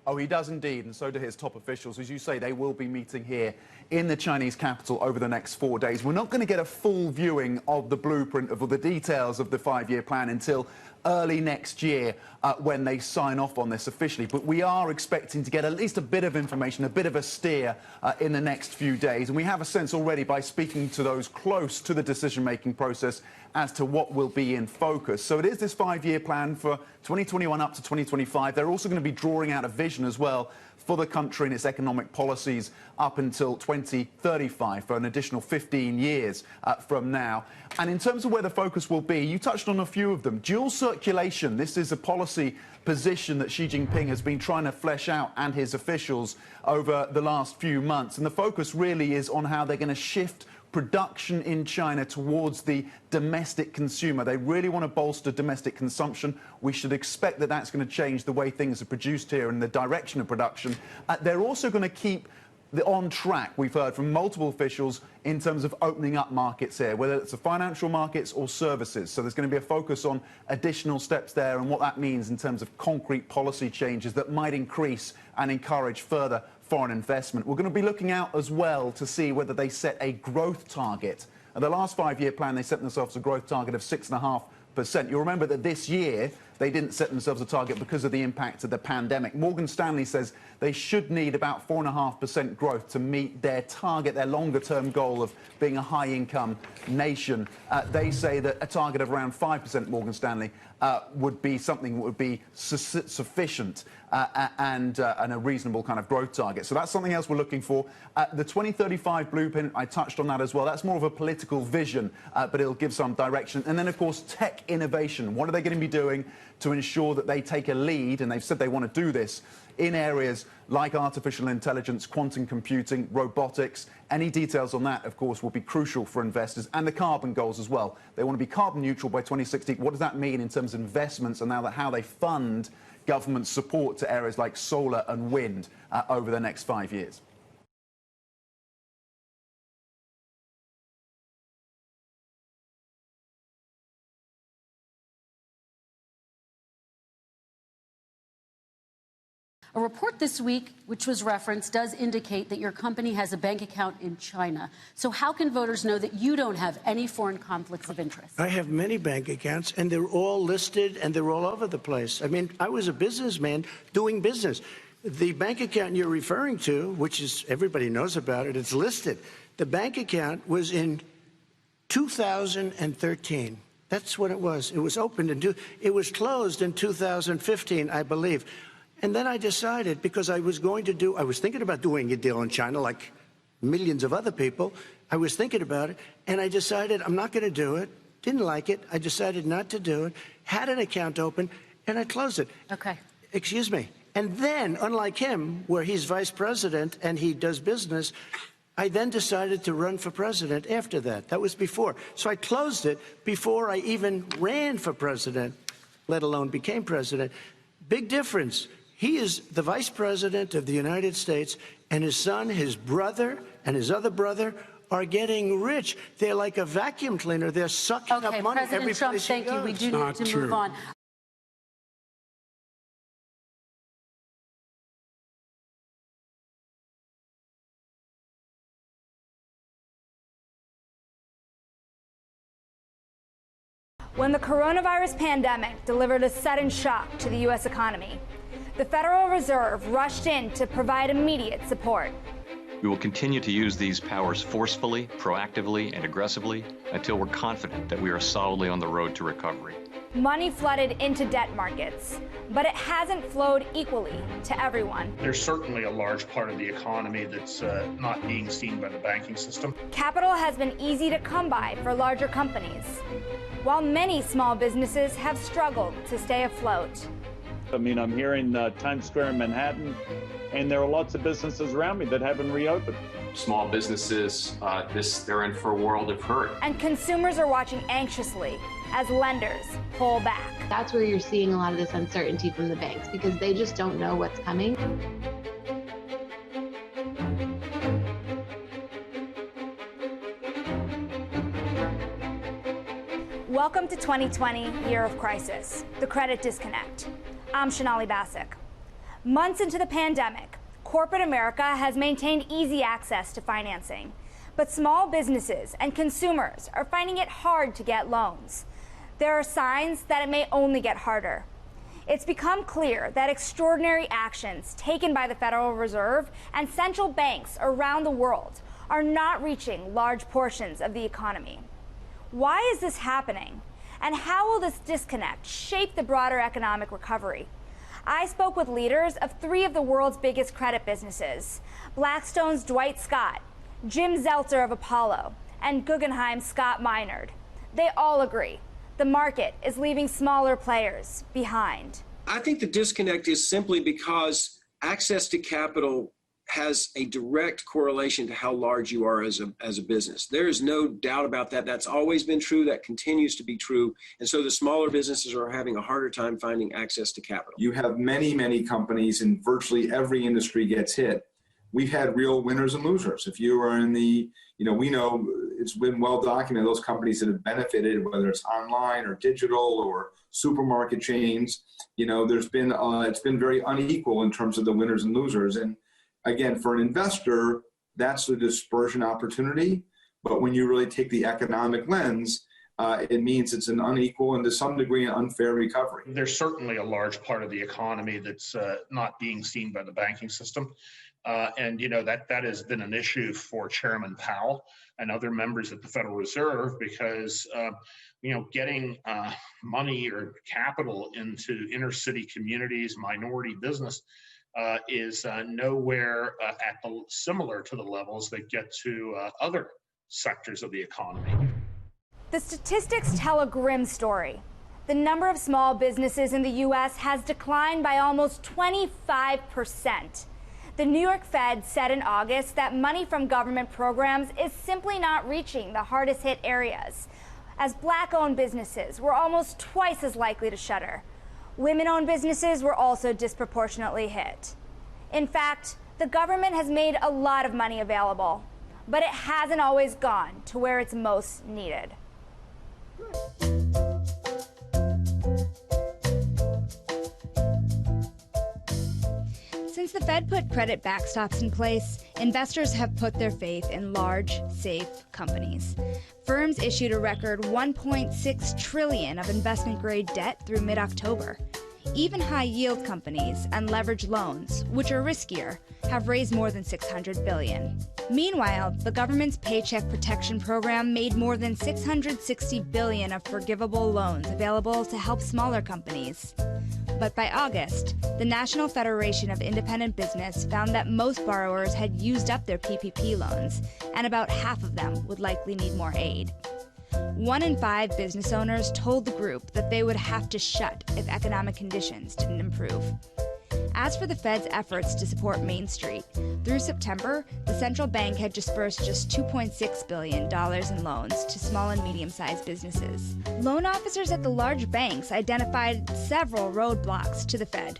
Oh, he does indeed, and so do his top officials. As you say, they will be meeting here in the Chinese capital over the next 4 days. We're not going to get a full viewing of the blueprint of the details of the 5-year plan until early next year when they sign off on this officially. But we are expecting to get at least a bit of information, a bit of a steer in the next few days. And we have a sense already by speaking to those close to the decision-making process as to what will be in focus. So it is this 5-year plan for 2021 up to 2025. They're also going to be drawing out a vision as well for the country and its economic policies up until 2035 for an additional 15 years from now. And in terms of where the focus will be, you touched on a few of them. Dual circulation. This is a policy position that Xi Jinping has been trying to flesh out, and his officials, over the last few months. And the focus really is on how they're going to shift production in China towards the domestic consumer. They really want to bolster domestic consumption. We should expect that that's going to change the way things are produced here and the direction of production. They're also going to keep on track, we've heard from multiple officials in terms of opening up markets here, whether it's the financial markets or services. So there's going to be a focus on additional steps there and what that means in terms of concrete policy changes that might increase and encourage further foreign investment. We're going to be looking out as well to see whether they set a growth target. In the last 5-year plan, they set themselves a growth target of 6.5%. You'll remember that this year, they didn't set themselves a target because of the impact of the pandemic. Morgan Stanley says they should need about 4.5% growth to meet their target, their longer-term goal of being a high-income nation. They say that a target of around 5%, Morgan Stanley, would be something that would be sufficient and a reasonable kind of growth target. So that's something else we're looking for. The 2035 blueprint, I touched on that as well. That's more of a political vision, but it'll give some direction. And then, of course, tech innovation. What are they going to be doing to ensure that they take a lead, and they've said they want to do this, in areas like artificial intelligence, quantum computing, robotics. Any details on that, of course, will be crucial for investors, and the carbon goals as well. They want to be carbon neutral by 2060. What does that mean in terms of investments and now how they fund government support to areas like solar and wind over the next 5 years? A report this week, which was referenced, does indicate that your company has a bank account in China. So how can voters know that you don't have any foreign conflicts of interest? I have many bank accounts, and they're all listed, and they're all over the place. I mean, I was a businessman doing business. The bank account you're referring to, which is, everybody knows about it, it's listed. The bank account was in 2013. That's when it was. It was opened it was closed in 2015, I believe. And then I decided, because I was thinking about doing a deal in China like millions of other people. I was thinking about it, and I decided I'm not going to do it. Didn't like it. I decided not to do it. Had an account open, and I closed it. Okay. Excuse me. And then, unlike him, where he's vice president and he does business, I then decided to run for president after that. That was before. So I closed it before I even ran for president, let alone became president. Big difference. He is the vice president of the United States, and his son, his brother, and his other brother are getting rich. They're like a vacuum cleaner. They're sucking up money every Trump, place thank he you. goes. We do need to move on. When the coronavirus pandemic delivered a sudden shock to the U.S. economy, the Federal Reserve rushed in to provide immediate support. We will continue to use these powers forcefully, proactively, and aggressively until we're confident that we are solidly on the road to recovery. Money flooded into debt markets, but it hasn't flowed equally to everyone. There's certainly a large part of the economy that's not being seen by the banking system. Capital has been easy to come by for larger companies, while many small businesses have struggled to stay afloat. I mean, I'm here in Times Square in Manhattan, and there are lots of businesses around me that haven't reopened. Small businesses, they're in for a world of hurt. And consumers are watching anxiously as lenders pull back. That's where you're seeing a lot of this uncertainty from the banks, because they just don't know what's coming. Welcome to 2020, year of crisis, the credit disconnect. I'm Shonali Bassick. Months into the pandemic, corporate America has maintained easy access to financing, but small businesses and consumers are finding it hard to get loans. There are signs that it may only get harder. It's become clear that extraordinary actions taken by the Federal Reserve and central banks around the world are not reaching large portions of the economy. Why is this happening? And how will this disconnect shape the broader economic recovery? I spoke with leaders of three of the world's biggest credit businesses: Blackstone's Dwight Scott, Jim Zelter of Apollo, and Guggenheim's Scott Minerd. They all agree the market is leaving smaller players behind. I think the disconnect is simply because access to capital has a direct correlation to how large you are as a business. There is no doubt about that. That's always been true. That continues to be true. And so the smaller businesses are having a harder time finding access to capital. You have many, many companies, and virtually every industry gets hit, we've had real winners and losers. If you are in the, we know it's been well documented, those companies that have benefited, whether it's online or digital or supermarket chains, there's been, it's been very unequal in terms of the winners and losers. And again, for an investor, that's the dispersion opportunity. But when you really take the economic lens, it means it's an unequal and to some degree an unfair recovery. There's certainly a large part of the economy that's not being seen by the banking system. And that has been an issue for Chairman Powell and other members at the Federal Reserve because, getting money or capital into inner city communities, minority business, is nowhere similar to the levels that get to other sectors of the economy. The statistics tell a grim story. The number of small businesses in the U.S. has declined by almost 25%. The New York Fed said in August that money from government programs is simply not reaching the hardest hit areas, as Black-owned businesses were almost twice as likely to shutter. Women-owned businesses were also disproportionately hit. In fact, the government has made a lot of money available, but it hasn't always gone to where it's most needed. Since the Fed put credit backstops in place, investors have put their faith in large, safe companies. Firms issued a record $1.6 trillion of investment-grade debt through mid-October. Even high-yield companies and leveraged loans, which are riskier, have raised more than $600 billion. Meanwhile, the government's Paycheck Protection Program made more than $660 billion of forgivable loans available to help smaller companies. But by August, the National Federation of Independent Business found that most borrowers had used up their PPP loans, and about half of them would likely need more aid. 1 in 5 business owners told the group that they would have to shut if economic conditions didn't improve. As for the Fed's efforts to support Main Street, through September, the central bank had dispersed just $2.6 billion in loans to small and medium-sized businesses. Loan officers at the large banks identified several roadblocks to the Fed.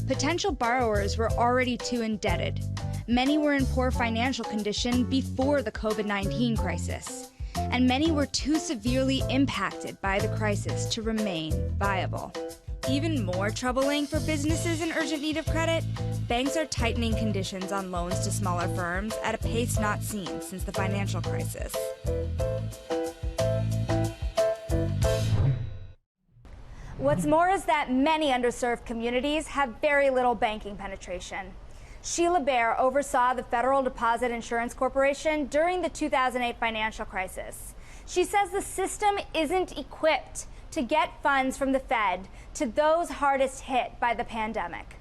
Potential borrowers were already too indebted. Many were in poor financial condition before the COVID-19 crisis. And many were too severely impacted by the crisis to remain viable. Even more troubling for businesses in urgent need of credit, banks are tightening conditions on loans to smaller firms at a pace not seen since the financial crisis. What's more is that many underserved communities have very little banking penetration. Sheila Bair oversaw the Federal Deposit Insurance Corporation during the 2008 financial crisis. She says the system isn't equipped to get funds from the Fed to those hardest hit by the pandemic.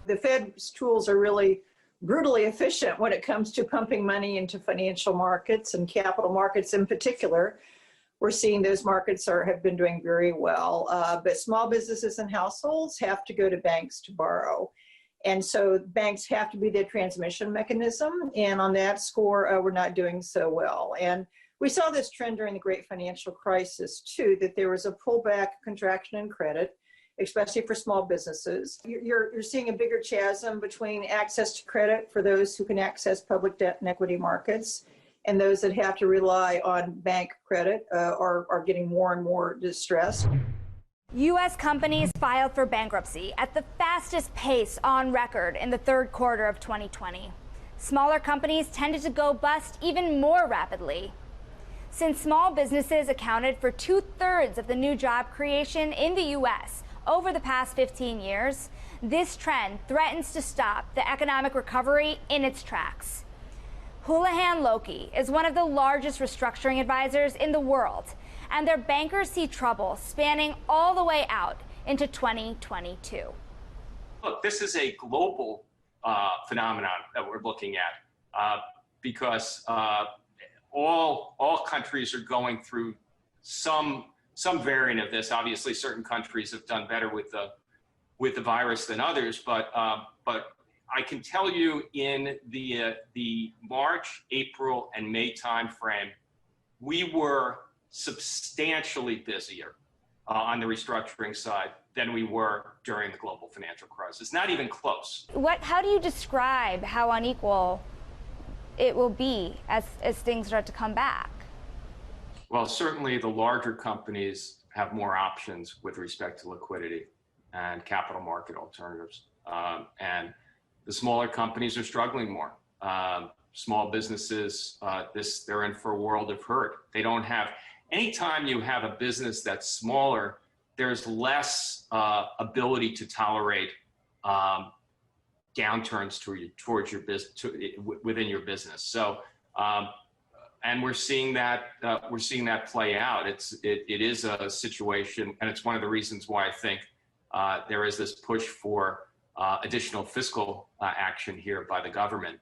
The Fed's tools are really brutally efficient when it comes to pumping money into financial markets and capital markets in particular. We're seeing those markets have been doing very well, but small businesses and households have to go to banks to borrow. And so banks have to be their transmission mechanism. And on that score, we're not doing so well. And we saw this trend during the great financial crisis, too, that there was a pullback, contraction in credit, especially for small businesses. You're seeing a bigger chasm between access to credit for those who can access public debt and equity markets and those that have to rely on bank credit are getting more and more distressed. U.S. companies filed for bankruptcy at the fastest pace on record in the third quarter of 2020. Smaller companies tended to go bust even more rapidly. Since small businesses accounted for 2/3 of the new job creation in the U.S. over the past 15 years, this trend threatens to stop the economic recovery in its tracks. Houlihan Lokey is one of the largest restructuring advisors in the world, and their bankers see trouble spanning all the way out into 2022. Look, this is a global phenomenon that we're looking at because all countries are going through some variant of this. Obviously, certain countries have done better with the virus than others, but I can tell you in the March, April, and May timeframe, we were substantially busier on the restructuring side than we were during the global financial crisis. Not even close. How do you describe how unequal it will be as things start to come back? Well, certainly the larger companies have more options with respect to liquidity and capital market alternatives. And the smaller companies are struggling more. Small businesses, they're in for a world of hurt. They don't have, anytime you have a business that's smaller, there's less ability to tolerate downturns towards your business, within your business. So, and we're seeing that play out. It is a situation, and it's one of the reasons why I think there is this push for additional fiscal action here by the government,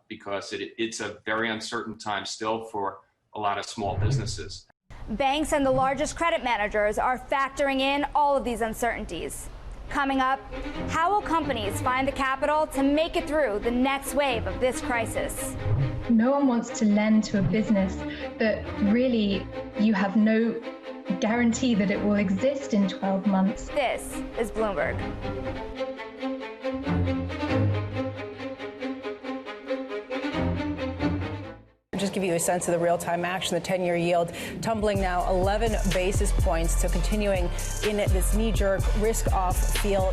because it's a very uncertain time still for a lot of small businesses. Banks and the largest credit managers are factoring in all of these uncertainties. Coming up, how will companies find the capital to make it through the next wave of this crisis? No one wants to lend to a business that really you have no guarantee that it will exist in 12 months. This is Bloomberg. Just give you a sense of the real-time action. The 10-year yield tumbling now 11 basis points, so continuing in this knee-jerk risk-off feel.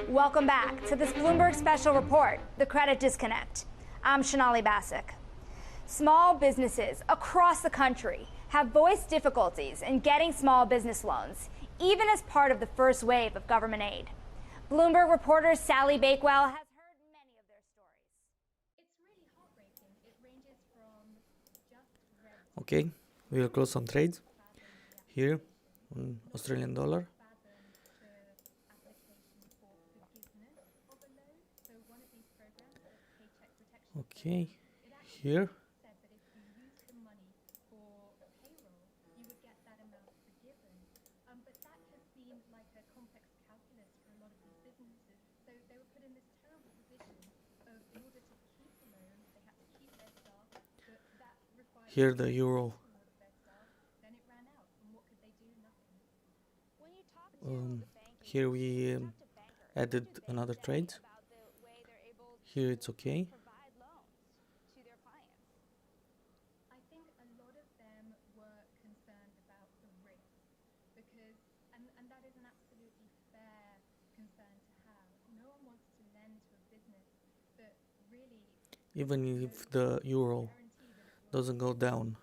Welcome back to this Bloomberg special report, The Credit Disconnect. I'm Shonali Bassick. Small businesses across the country have voiced difficulties in getting small business loans, even as part of the first wave of government aid. Bloomberg reporter Sally Bakewell has heard many of their stories. It's really heartbreaking. It ranges from just Okay, we will close some trades here on Australian dollar. Okay, here. Here the euro. Here we added another trade. Here it's okay. I think a lot of them were concerned about the risk because, and that is an absolutely fair concern to have. No one wants to lend to a business that really, even if the euro doesn't go down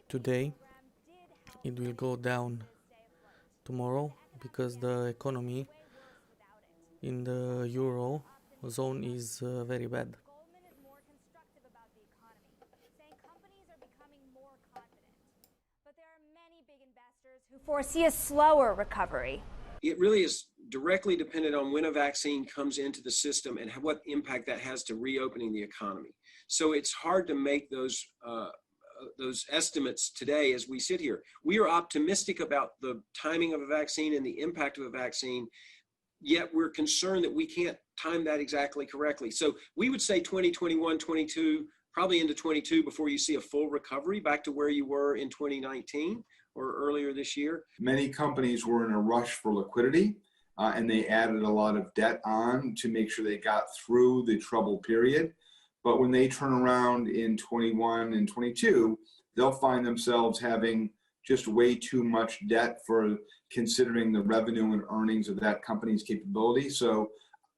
today, it will go down tomorrow because the economy in the euro zone is very bad. Goldman is more constructive about the economy, saying companies are becoming more confident. But there are many big investors who foresee a slower recovery. It really is directly dependent on when a vaccine comes into the system and what impact that has to reopening the economy. So it's hard to make those estimates today as we sit here. We are optimistic about the timing of a vaccine and the impact of a vaccine, yet we're concerned that we can't time that exactly correctly. So we would say 2021, 22, probably into 22 before you see a full recovery back to where you were in 2019 or earlier this year. Many companies were in a rush for liquidity, and they added a lot of debt on to make sure they got through the troubled period. But when they turn around in 21 and 22, they'll find themselves having just way too much debt for considering the revenue and earnings of that company's capability. So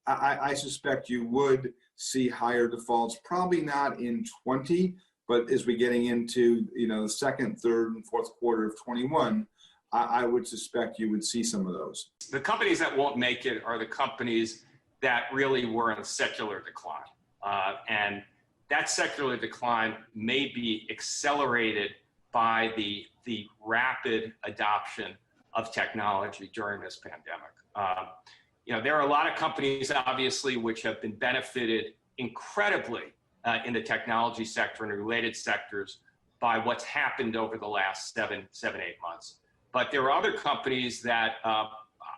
I suspect you would see higher defaults, probably not in 20, but as we're getting into the second, third, and fourth quarter of 21, I would suspect you would see some of those. The companies that won't make it are the companies that really were in secular decline. And that secular decline may be accelerated by the rapid adoption of technology during this pandemic. There are a lot of companies, obviously, which have been benefited incredibly in the technology sector and related sectors by what's happened over the last 7, 8 months. But there are other companies that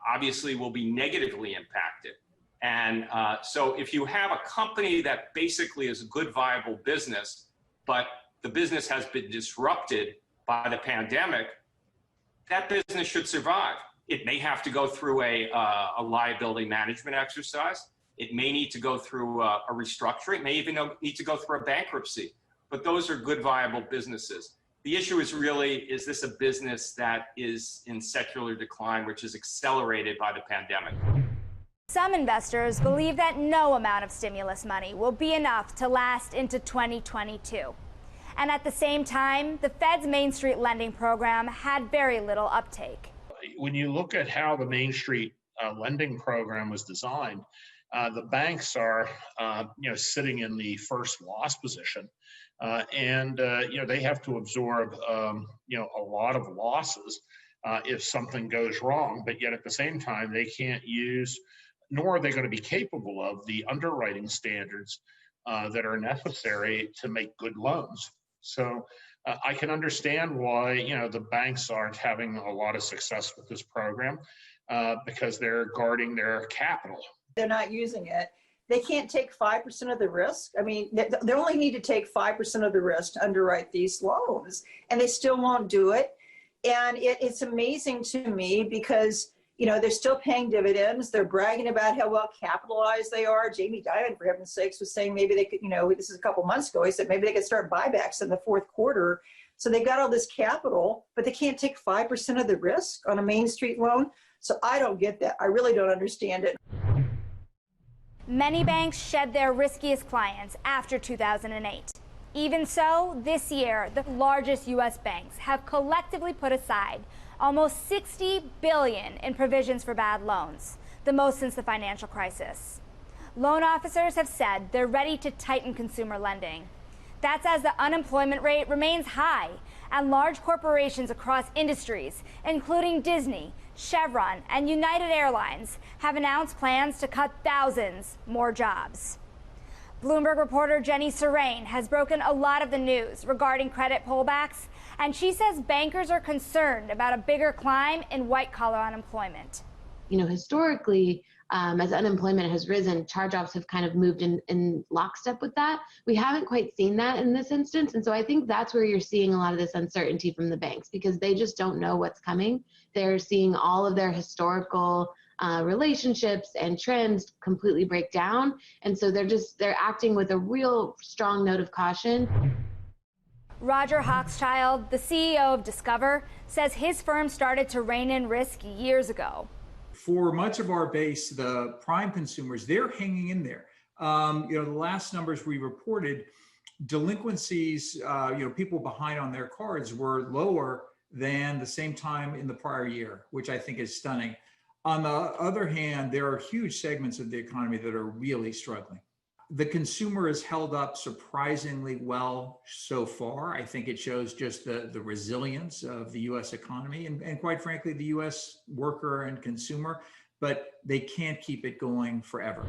obviously will be negatively impacted And so if you have a company that basically is a good, viable business, but the business has been disrupted by the pandemic, that business should survive. It may have to go through a liability management exercise. It may need to go through a restructuring. It may even need to go through a bankruptcy. But those are good, viable businesses. The issue is really, is this a business that is in secular decline, which is accelerated by the pandemic? Some investors believe that no amount of stimulus money will be enough to last into 2022. And at the same time, the Fed's Main Street lending program had very little uptake. When you look at how the Main Street lending program was designed, the banks are, sitting in the first loss position, and they have to absorb, a lot of losses if something goes wrong. But yet at the same time, they can't use, nor are they going to be capable of, the underwriting standards that are necessary to make good loans. So I can understand why, the banks aren't having a lot of success with this program because they're guarding their capital. They're not using it. They can't take 5% of the risk. I mean, they only need to take 5% of the risk to underwrite these loans, and they still won't do it. And it's amazing to me because, they're still paying dividends. They're bragging about how well capitalized they are. Jamie Dimon, for heaven's sakes, was saying maybe they could, this is a couple months ago, he said maybe they could start buybacks in the fourth quarter. So they got all this capital, but they can't take 5% of the risk on a Main Street loan. So I don't get that. I really don't understand it. Many banks shed their riskiest clients after 2008. Even so, this year, the largest U.S. banks have collectively put aside almost $60 billion in provisions for bad loans, the most since the financial crisis. Loan officers have said they're ready to tighten consumer lending. That's as the unemployment rate remains high, and large corporations across industries, including Disney, Chevron, and United Airlines, have announced plans to cut thousands more jobs. Bloomberg reporter Jenny Serrain has broken a lot of the news regarding credit pullbacks, and she says bankers are concerned about a bigger climb in white-collar unemployment. Historically, as unemployment has risen, charge-offs have kind of moved in lockstep with that. We haven't quite seen that in this instance. And so I think that's where you're seeing a lot of this uncertainty from the banks, because they just don't know what's coming. They're seeing all of their historical relationships and trends completely break down. And so they're acting with a real strong note of caution. Roger Hochschild, the CEO of Discover, says his firm started to rein in risk years ago. For much of our base, the prime consumers, they're hanging in there. The last numbers we reported, delinquencies, people behind on their cards were lower than the same time in the prior year, which I think is stunning. On the other hand, there are huge segments of the economy that are really struggling. The consumer has held up surprisingly well so far. I think it shows just the resilience of the U.S. economy and quite frankly, the U.S. worker and consumer, but they can't keep it going forever.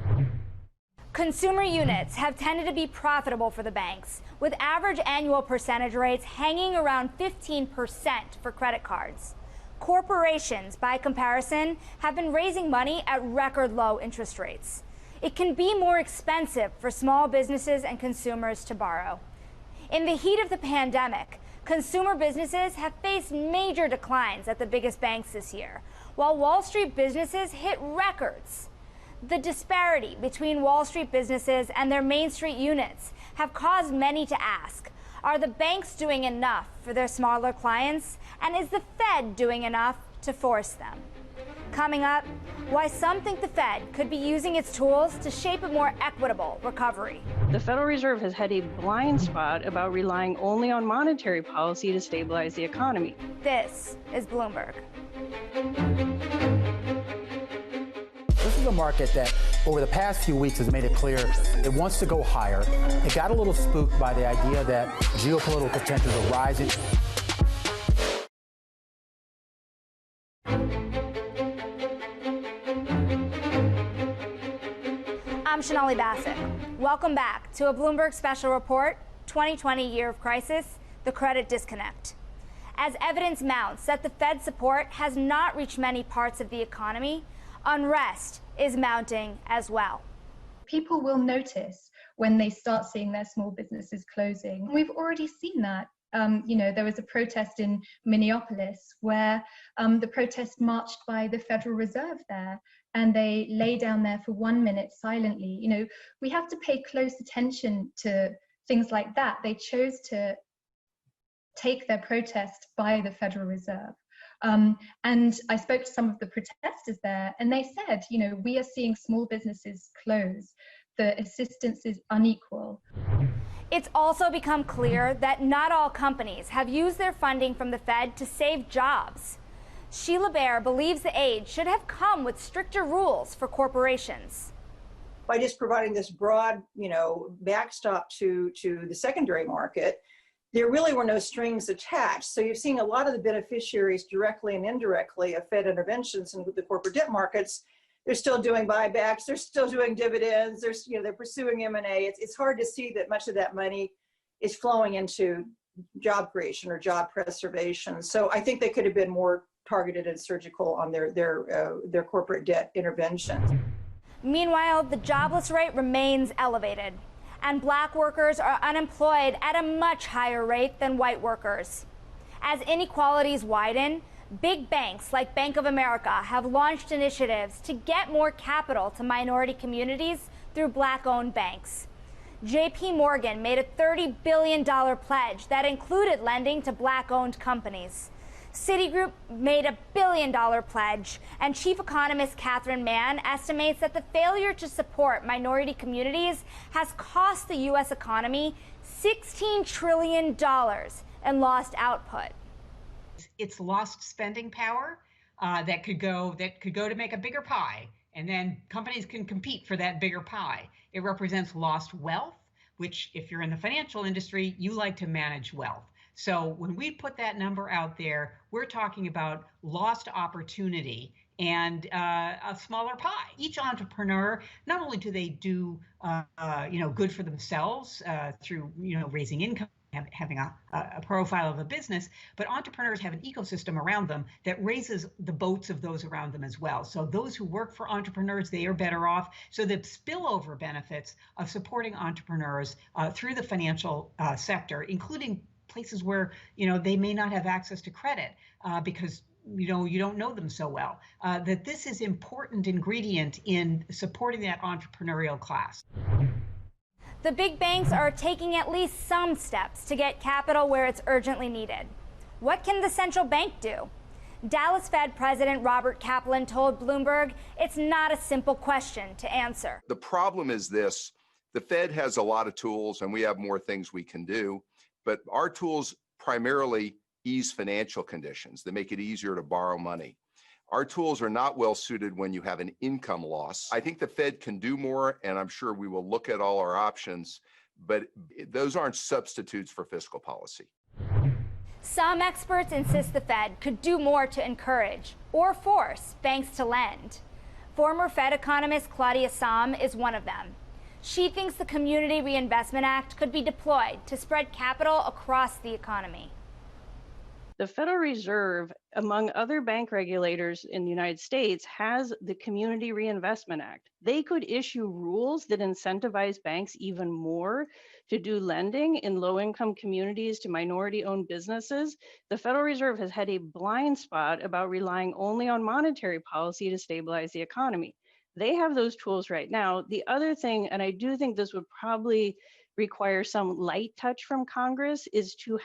Consumer units have tended to be profitable for the banks, with average annual percentage rates hanging around 15% for credit cards. Corporations, by comparison, have been raising money at record low interest rates. It can be more expensive for small businesses and consumers to borrow. In the heat of the pandemic, consumer businesses have faced major declines at the biggest banks this year, while Wall Street businesses hit records. The disparity between Wall Street businesses and their Main Street units have caused many to ask, are the banks doing enough for their smaller clients? And is the Fed doing enough to force them? Coming up, why some think the Fed could be using its tools to shape a more equitable recovery. The Federal Reserve has had a blind spot about relying only on monetary policy to stabilize the economy. This is Bloomberg. This is a market that over the past few weeks has made it clear it wants to go higher. It got a little spooked by the idea that geopolitical tensions are rising. I'm Sonali Basak. Welcome back to a Bloomberg Special Report, 2020 Year of Crisis, the Credit Disconnect. As evidence mounts that the Fed's support has not reached many parts of the economy, unrest, is mounting as well. People will notice when they start seeing their small businesses closing. We've already seen that. There was a protest in Minneapolis where the protest marched by the Federal Reserve there, and they lay down there for 1 minute silently. We have to pay close attention to things like that. They chose to take their protest by the Federal Reserve. And I spoke to some of the protesters there, and they said, we are seeing small businesses close. The assistance is unequal. It's also become clear that not all companies have used their funding from the Fed to save jobs. Sheila Bair believes the aid should have come with stricter rules for corporations. By just providing this broad, backstop to the secondary market, there really were no strings attached. So you're seeing a lot of the beneficiaries directly and indirectly of Fed interventions in the corporate debt markets. They're still doing buybacks. They're still doing dividends. They're pursuing M&A. It's hard to see that much of that money is flowing into job creation or job preservation. So I think they could have been more targeted and surgical on their corporate debt interventions. Meanwhile, the jobless rate remains elevated, and black workers are unemployed at a much higher rate than white workers. As inequalities widen, big banks like Bank of America have launched initiatives to get more capital to minority communities through black-owned banks. JP Morgan made a $30 billion pledge that included lending to black-owned companies. Citigroup made a $1 billion pledge, and chief economist Catherine Mann estimates that the failure to support minority communities has cost the U.S. economy $16 trillion in lost output. It's lost spending power that could go to make a bigger pie, and then companies can compete for that bigger pie. It represents lost wealth, which if you're in the financial industry, you like to manage wealth. So when we put that number out there, we're talking about lost opportunity and a smaller pie. Each entrepreneur, not only do they do good for themselves through raising income, having a profile of a business, but entrepreneurs have an ecosystem around them that raises the boats of those around them as well. So those who work for entrepreneurs, they are better off. So the spillover benefits of supporting entrepreneurs through the financial sector, including places where they may not have access to credit because you don't know them so well, that this is important ingredient in supporting that entrepreneurial class. The big banks are taking at least some steps to get capital where it's urgently needed. What can the central bank do? Dallas Fed President Robert Kaplan told Bloomberg it's not a simple question to answer. The problem is this: the Fed has a lot of tools and we have more things we can do, but our tools primarily ease financial conditions. They make it easier to borrow money. Our tools are not well suited when you have an income loss. I think the Fed can do more, and I'm sure we will look at all our options, but those aren't substitutes for fiscal policy. Some experts insist the Fed could do more to encourage or force banks to lend. Former Fed economist Claudia Sahm is one of them. She thinks the Community Reinvestment Act could be deployed to spread capital across the economy. The Federal Reserve, among other bank regulators in the United States, has the Community Reinvestment Act. They could issue rules that incentivize banks even more to do lending in low-income communities to minority-owned businesses. The Federal Reserve has had a blind spot about relying only on monetary policy to stabilize the economy. They have those tools right now. The other thing, and I do think this would probably require some light touch from Congress, is to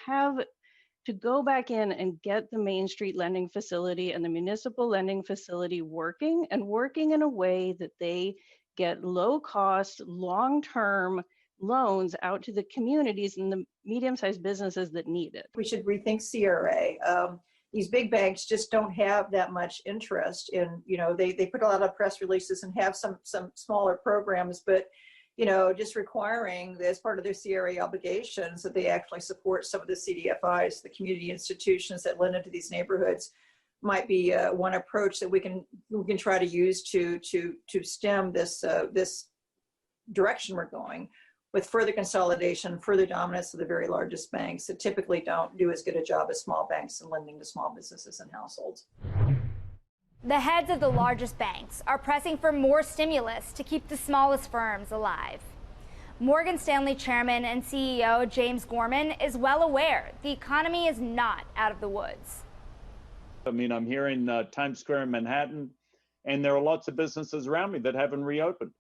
go back in and get the Main Street lending facility and the municipal lending facility working in a way that they get low cost, long-term loans out to the communities and the medium-sized businesses that need it. We should rethink CRA. These big banks just don't have that much interest in, they put a lot of press releases and have some smaller programs, but just requiring as part of their CRA obligations that they actually support some of the CDFIs, the community institutions that lend into these neighborhoods, might be one approach that we can try to use to stem this direction we're going, with further consolidation, further dominance of the very largest banks that typically don't do as good a job as small banks in lending to small businesses and households. The heads of the largest banks are pressing for more stimulus to keep the smallest firms alive. Morgan Stanley Chairman and CEO James Gorman is well aware the economy is not out of the woods. I mean, I'm here in Times Square in Manhattan, and there are lots of businesses around me that haven't reopened.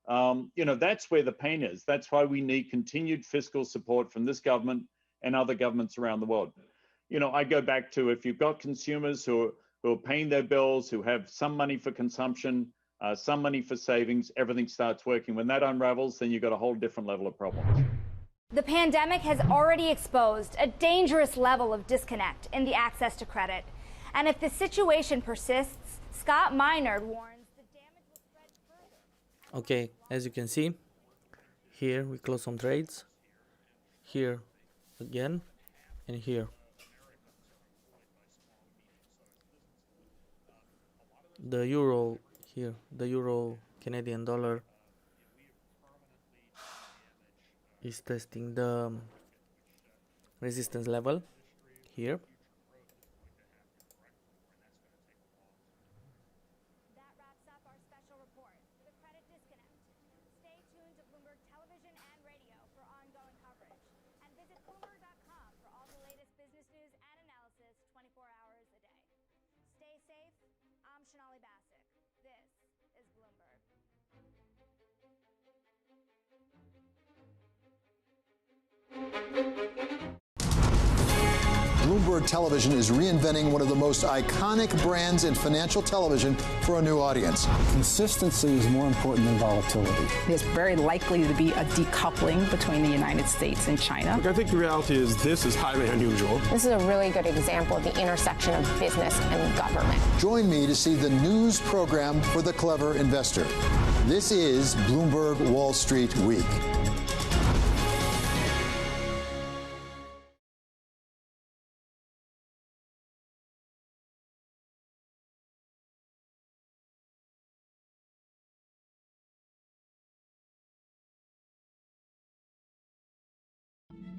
That's where the pain is. That's why we need continued fiscal support from this government and other governments around the world. I go back to, if you've got consumers who are paying their bills, who have some money for consumption, some money for savings, everything starts working. When that unravels, then you've got a whole different level of problems. The pandemic has already exposed a dangerous level of disconnect in the access to credit. And if the situation persists, Scott Minerd warns the damage will spread further. Okay, as you can see, here we close some trades, here again, and here. The euro here, the euro Canadian dollar is testing the resistance level here. That wraps up our special report, The Credit Disconnect. Stay tuned to Bloomberg Television and Radio for ongoing coverage. And visit Bloomberg.com for all the latest business news and analysis 24 hours a day. Stay safe. I'm Sonali Basak. This is Bloomberg. Bloomberg Television is reinventing one of the most iconic brands in financial television for a new audience. Consistency is more important than volatility. There's very likely to be a decoupling between the United States and China. Look, I think the reality is this is highly unusual. This is a really good example of the intersection of business and government. Join me to see the news program for the clever investor. This is Bloomberg Wall Street Week.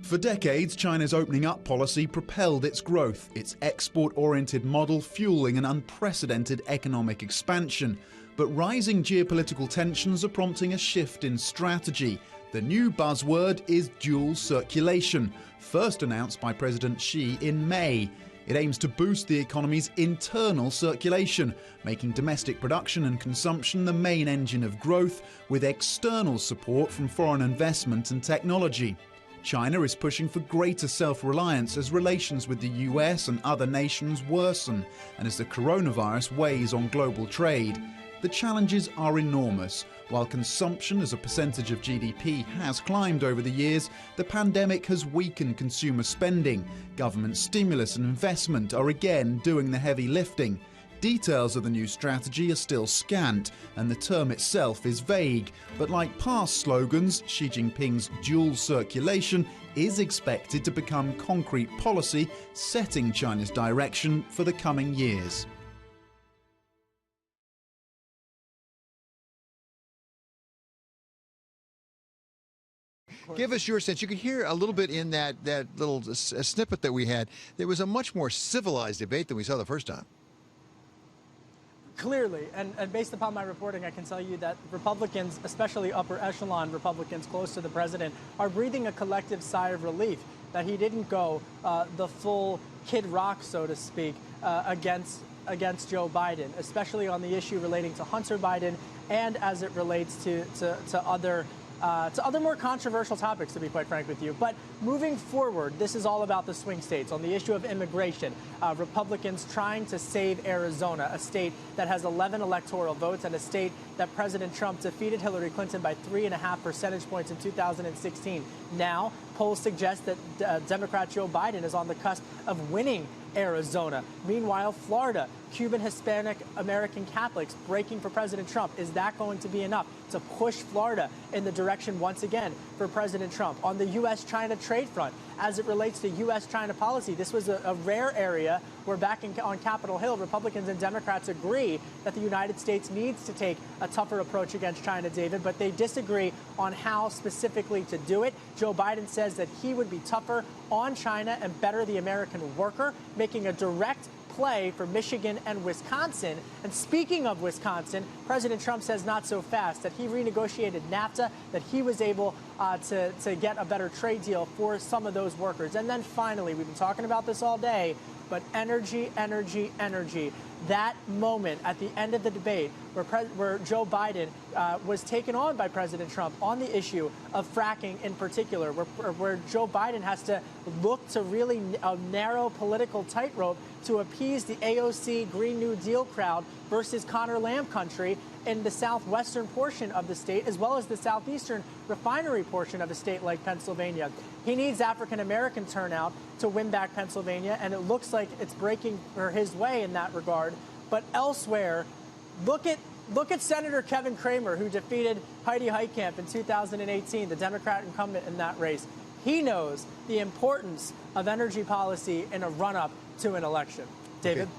For decades, China's opening up policy propelled its growth, its export-oriented model fueling an unprecedented economic expansion. But rising geopolitical tensions are prompting a shift in strategy. The new buzzword is dual circulation, first announced by President Xi in May. It aims to boost the economy's internal circulation, making domestic production and consumption the main engine of growth, with external support from foreign investment and technology. China is pushing for greater self-reliance as relations with the US and other nations worsen, and as the coronavirus weighs on global trade. The challenges are enormous. While consumption as a percentage of GDP has climbed over the years, the pandemic has weakened consumer spending. Government stimulus and investment are again doing the heavy lifting. Details of the new strategy are still scant, and the term itself is vague. But like past slogans, Xi Jinping's dual circulation is expected to become concrete policy, setting China's direction for the coming years. Give us your sense. You could hear a little bit in that little snippet that we had. There was a much more civilized debate than we saw the first time. Clearly, and based upon my reporting, I can tell you that Republicans, especially upper echelon Republicans close to the president, are breathing a collective sigh of relief that he didn't go the full Kid Rock, so to speak, against Joe Biden, especially on the issue relating to Hunter Biden and as it relates to other more controversial topics, to be quite frank with you. But moving forward, this is all about the swing states. On the issue of immigration, Republicans trying to save Arizona, a state that has 11 electoral votes and a state that President Trump defeated Hillary Clinton by 3.5 percentage points in 2016. Now, polls suggest that Democrat Joe Biden is on the cusp of winning Arizona. Meanwhile, Florida, Cuban, Hispanic, American Catholics breaking for President Trump. Is that going to be enough to push Florida in the direction once again for President Trump? On the U.S.-China trade front, as it relates to U.S.-China policy, this was a rare area where back on Capitol Hill, Republicans and Democrats agree that the United States needs to take a tougher approach against China, David, but they disagree on how specifically to do it. Joe Biden says that he would be tougher on China and better the American worker, making a direct play for Michigan and Wisconsin. And speaking of Wisconsin, President Trump says not so fast, that he renegotiated NAFTA, that he was able to get a better trade deal for some of those workers. And then finally, we've been talking about this all day, but energy, energy, energy. That moment at the end of the debate where Joe Biden was taken on by President Trump on the issue of fracking in particular, where Joe Biden has to look to really a narrow political tightrope to appease the AOC Green New Deal crowd versus Connor Lamb country in the southwestern portion of the state, as well as the southeastern refinery portion of a state like Pennsylvania. He needs African-American turnout to win back Pennsylvania, and it looks like it's breaking his way in that regard. But elsewhere, look at Senator Kevin Cramer, who defeated Heidi Heitkamp in 2018, the Democrat incumbent in that race. He knows the importance of energy policy in a run-up to an election. David? Okay.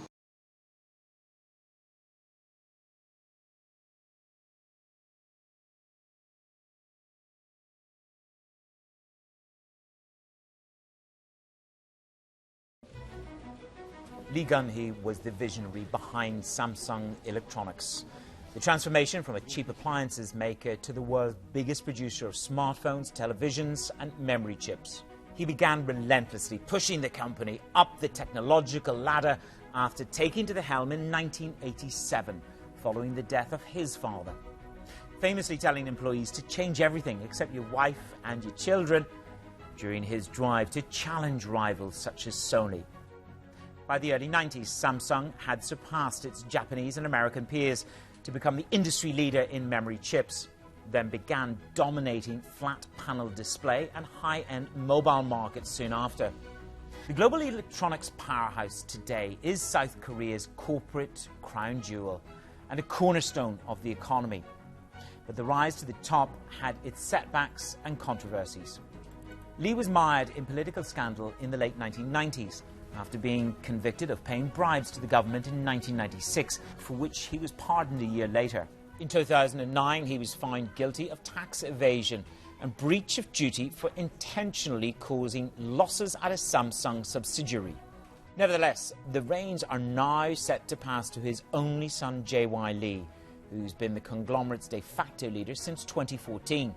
Lee Gun-hee was the visionary behind Samsung Electronics. The transformation from a cheap appliances maker to the world's biggest producer of smartphones, televisions, and memory chips. He began relentlessly pushing the company up the technological ladder after taking to the helm in 1987, following the death of his father. Famously telling employees to change everything except your wife and your children during his drive to challenge rivals such as Sony. By the early 90s, Samsung had surpassed its Japanese and American peers to become the industry leader in memory chips, then began dominating flat panel display and high-end mobile markets soon after. The global electronics powerhouse today is South Korea's corporate crown jewel and a cornerstone of the economy. But the rise to the top had its setbacks and controversies. Lee was mired in political scandal in the late 1990s, after being convicted of paying bribes to the government in 1996, for which he was pardoned a year later. In 2009, he was found guilty of tax evasion and breach of duty for intentionally causing losses at a Samsung subsidiary. Nevertheless, the reins are now set to pass to his only son, J.Y. Lee, who's been the conglomerate's de facto leader since 2014.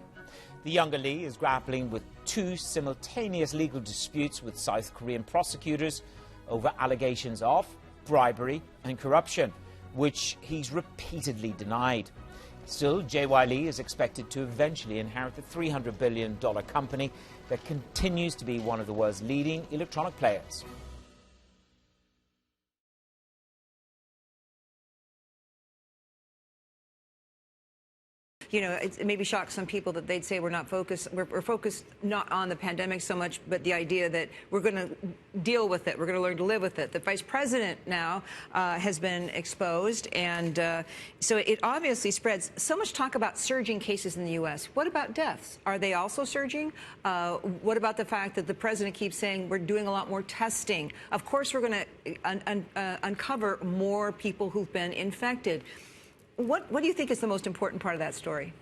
The younger Lee is grappling with two simultaneous legal disputes with South Korean prosecutors over allegations of bribery and corruption, which he's repeatedly denied. Still, J.Y. Lee is expected to eventually inherit the $300 billion company that continues to be one of the world's leading electronic players. You know, it maybe shocks some people that they'd say we're focused not on the pandemic so much, but the idea that we're going to deal with it. We're going to learn to live with it. The vice president now has been exposed, and so it obviously spreads. So much talk about surging cases in the U.S. What about deaths? Are they also surging? What about the fact that the president keeps saying we're doing a lot more testing? Of course, we're going to uncover more people who've been infected. What do you think is the most important part of that story?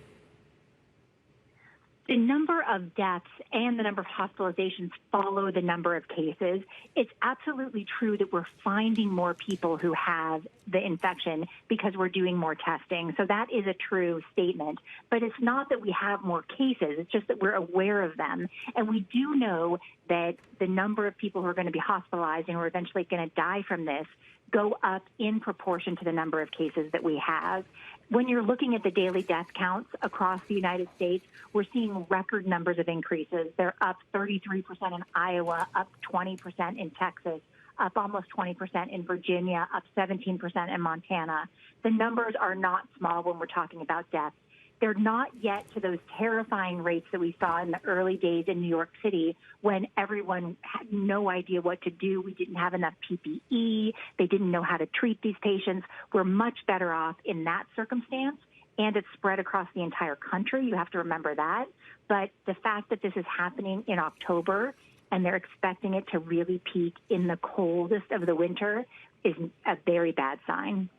The number of deaths and the number of hospitalizations follow the number of cases. It's absolutely true that we're finding more people who have the infection because we're doing more testing. So that is a true statement. But it's not that we have more cases. It's just that we're aware of them. And we do know that the number of people who are going to be hospitalized and who are eventually going to die from this go up in proportion to the number of cases that we have. When you're looking at the daily death counts across the United States, we're seeing record numbers of increases. They're up 33% in Iowa, up 20% in Texas, up almost 20% in Virginia, up 17% in Montana. The numbers are not small when we're talking about deaths. They're not yet to those terrifying rates that we saw in the early days in New York City when everyone had no idea what to do. We didn't have enough PPE. They didn't know how to treat these patients. We're much better off in that circumstance, and it's spread across the entire country. You have to remember that. But the fact that this is happening in October and they're expecting it to really peak in the coldest of the winter is a very bad sign.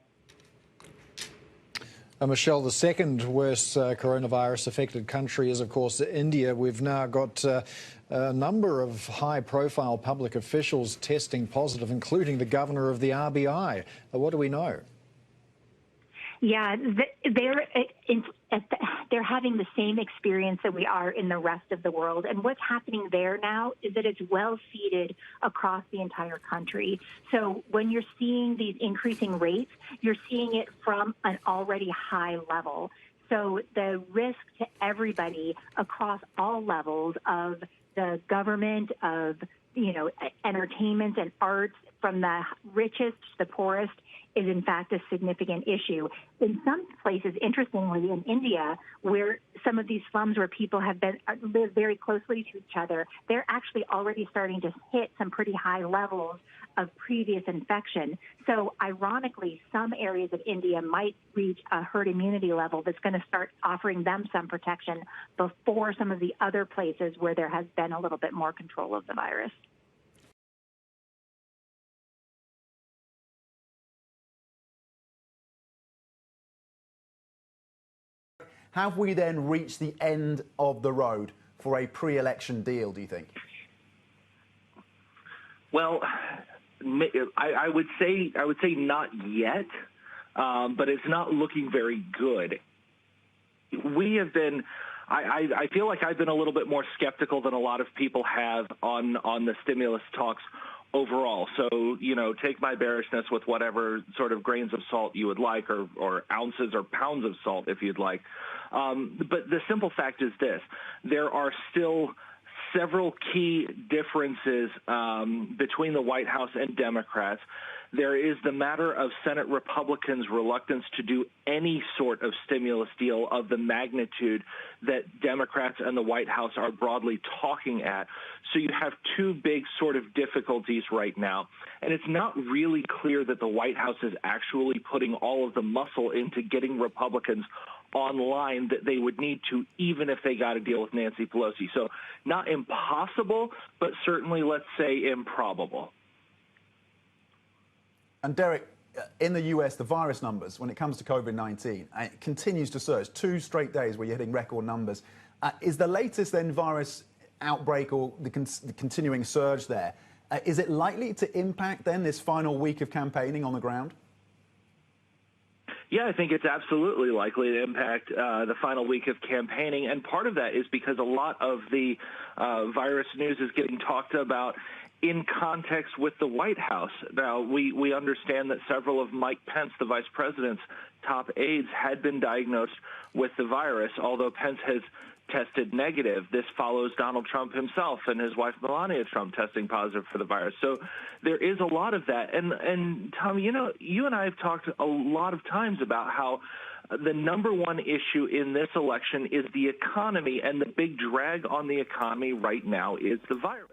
Michelle, the second worst coronavirus-affected country is, of course, India. We've now got a number of high-profile public officials testing positive, including the governor of the RBI. What do we know? Yeah, they're having the same experience that we are in the rest of the world. And what's happening there now is that it's well seeded across the entire country. So when you're seeing these increasing rates, you're seeing it from an already high level. So the risk to everybody across all levels of the government, of, you know, entertainment and arts, from the richest to the poorest, is in fact a significant issue. In some places, interestingly, in India, where some of these slums where people have lived very closely to each other, they're actually already starting to hit some pretty high levels of previous infection. So ironically, some areas of India might reach a herd immunity level that's going to start offering them some protection before some of the other places where there has been a little bit more control of the virus. Have we then reached the end of the road for a pre-election deal, do you think? Well, I would say not yet, but it's not looking very good. We have been, I feel like I've been a little bit more skeptical than a lot of people have on the stimulus talks overall. So, you know, take my bearishness with whatever sort of grains of salt you would like, or ounces or pounds of salt if you'd like. But the simple fact is this: there are still several key differences between the White House and Democrats. There is the matter of Senate Republicans' reluctance to do any sort of stimulus deal of the magnitude that Democrats and the White House are broadly talking at. So you have two big sort of difficulties right now. And it's not really clear that the White House is actually putting all of the muscle into getting Republicans online that they would need to, even if they got a deal with Nancy Pelosi. So not impossible, but certainly, let's say, improbable. And Derek, in the US, the virus numbers, when it comes to COVID-19, it continues to surge. 2 straight days where you're hitting record numbers. Is the latest then virus outbreak, or the continuing surge there, is it likely to impact then this final week of campaigning on the ground? Yeah, I think it's absolutely likely to impact the final week of campaigning. And part of that is because a lot of the virus news is getting talked about in context with the White House. Now, we understand that several of Mike Pence, the vice president's top aides, had been diagnosed with the virus, although Pence has tested negative. This follows Donald Trump himself and his wife Melania Trump testing positive for the virus. So there is a lot of that. And Tom, you know, you and I have talked a lot of times about how the number one issue in this election is the economy, and the big drag on the economy right now is the virus.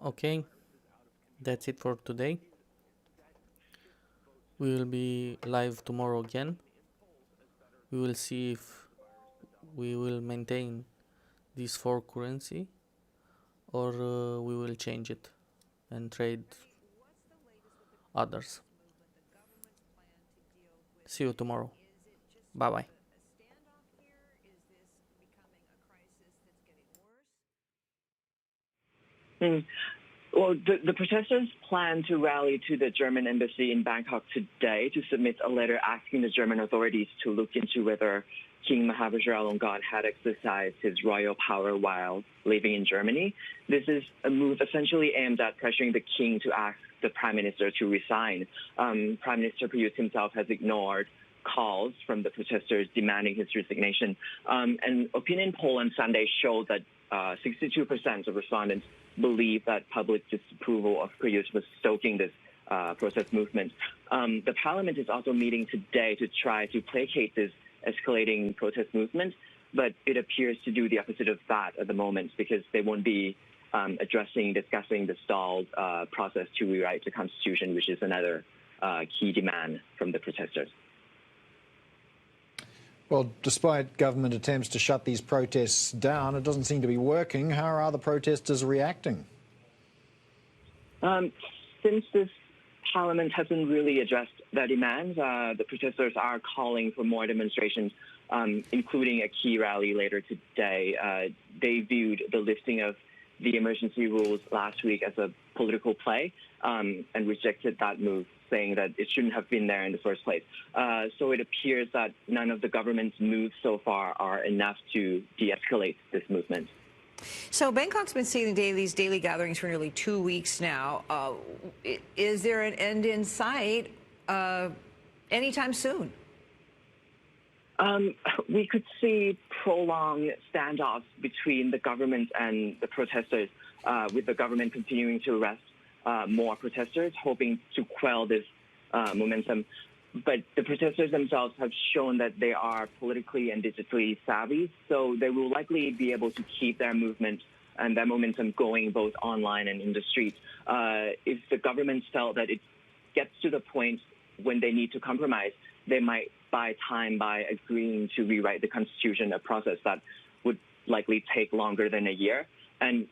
Okay, that's it for today. We will be live tomorrow again. We will see if we will maintain this 4 currency, or we will change it and trade others. See you tomorrow. Bye-bye. Well, the protesters plan to rally to the German embassy in Bangkok today to submit a letter asking the German authorities to look into whether King Maha Vajiralongkorn had exercised his royal power while living in Germany. This is a move essentially aimed at pressuring the king to ask the prime minister to resign. Prime Minister Prayut himself has ignored calls from the protesters demanding his resignation. An opinion poll on Sunday showed that 62% of respondents believe that public disapproval of Prayut was stoking this protest movement. The parliament is also meeting today to try to placate this escalating protest movement, but it appears to do the opposite of that at the moment, because they won't be discussing the stalled process to rewrite the constitution, which is another key demand from the protesters. Well, despite government attempts to shut these protests down, it doesn't seem to be working. How are other protesters reacting? Since this Parliament hasn't really addressed their demands. The protesters are calling for more demonstrations, including a key rally later today. They viewed the lifting of the emergency rules last week as a political play and rejected that move, saying that it shouldn't have been there in the first place. So it appears that none of the government's moves so far are enough to de-escalate this movement. So Bangkok's been seeing these daily gatherings for nearly 2 weeks now. Is there an end in sight anytime soon? We could see prolonged standoffs between the government and the protesters, with the government continuing to arrest more protesters, hoping to quell this momentum. But the protesters themselves have shown that they are politically and digitally savvy, so they will likely be able to keep their movement and their momentum going both online and in the streets. If the government felt that it gets to the point when they need to compromise, they might buy time by agreeing to rewrite the Constitution, a process that would likely take longer than a year. And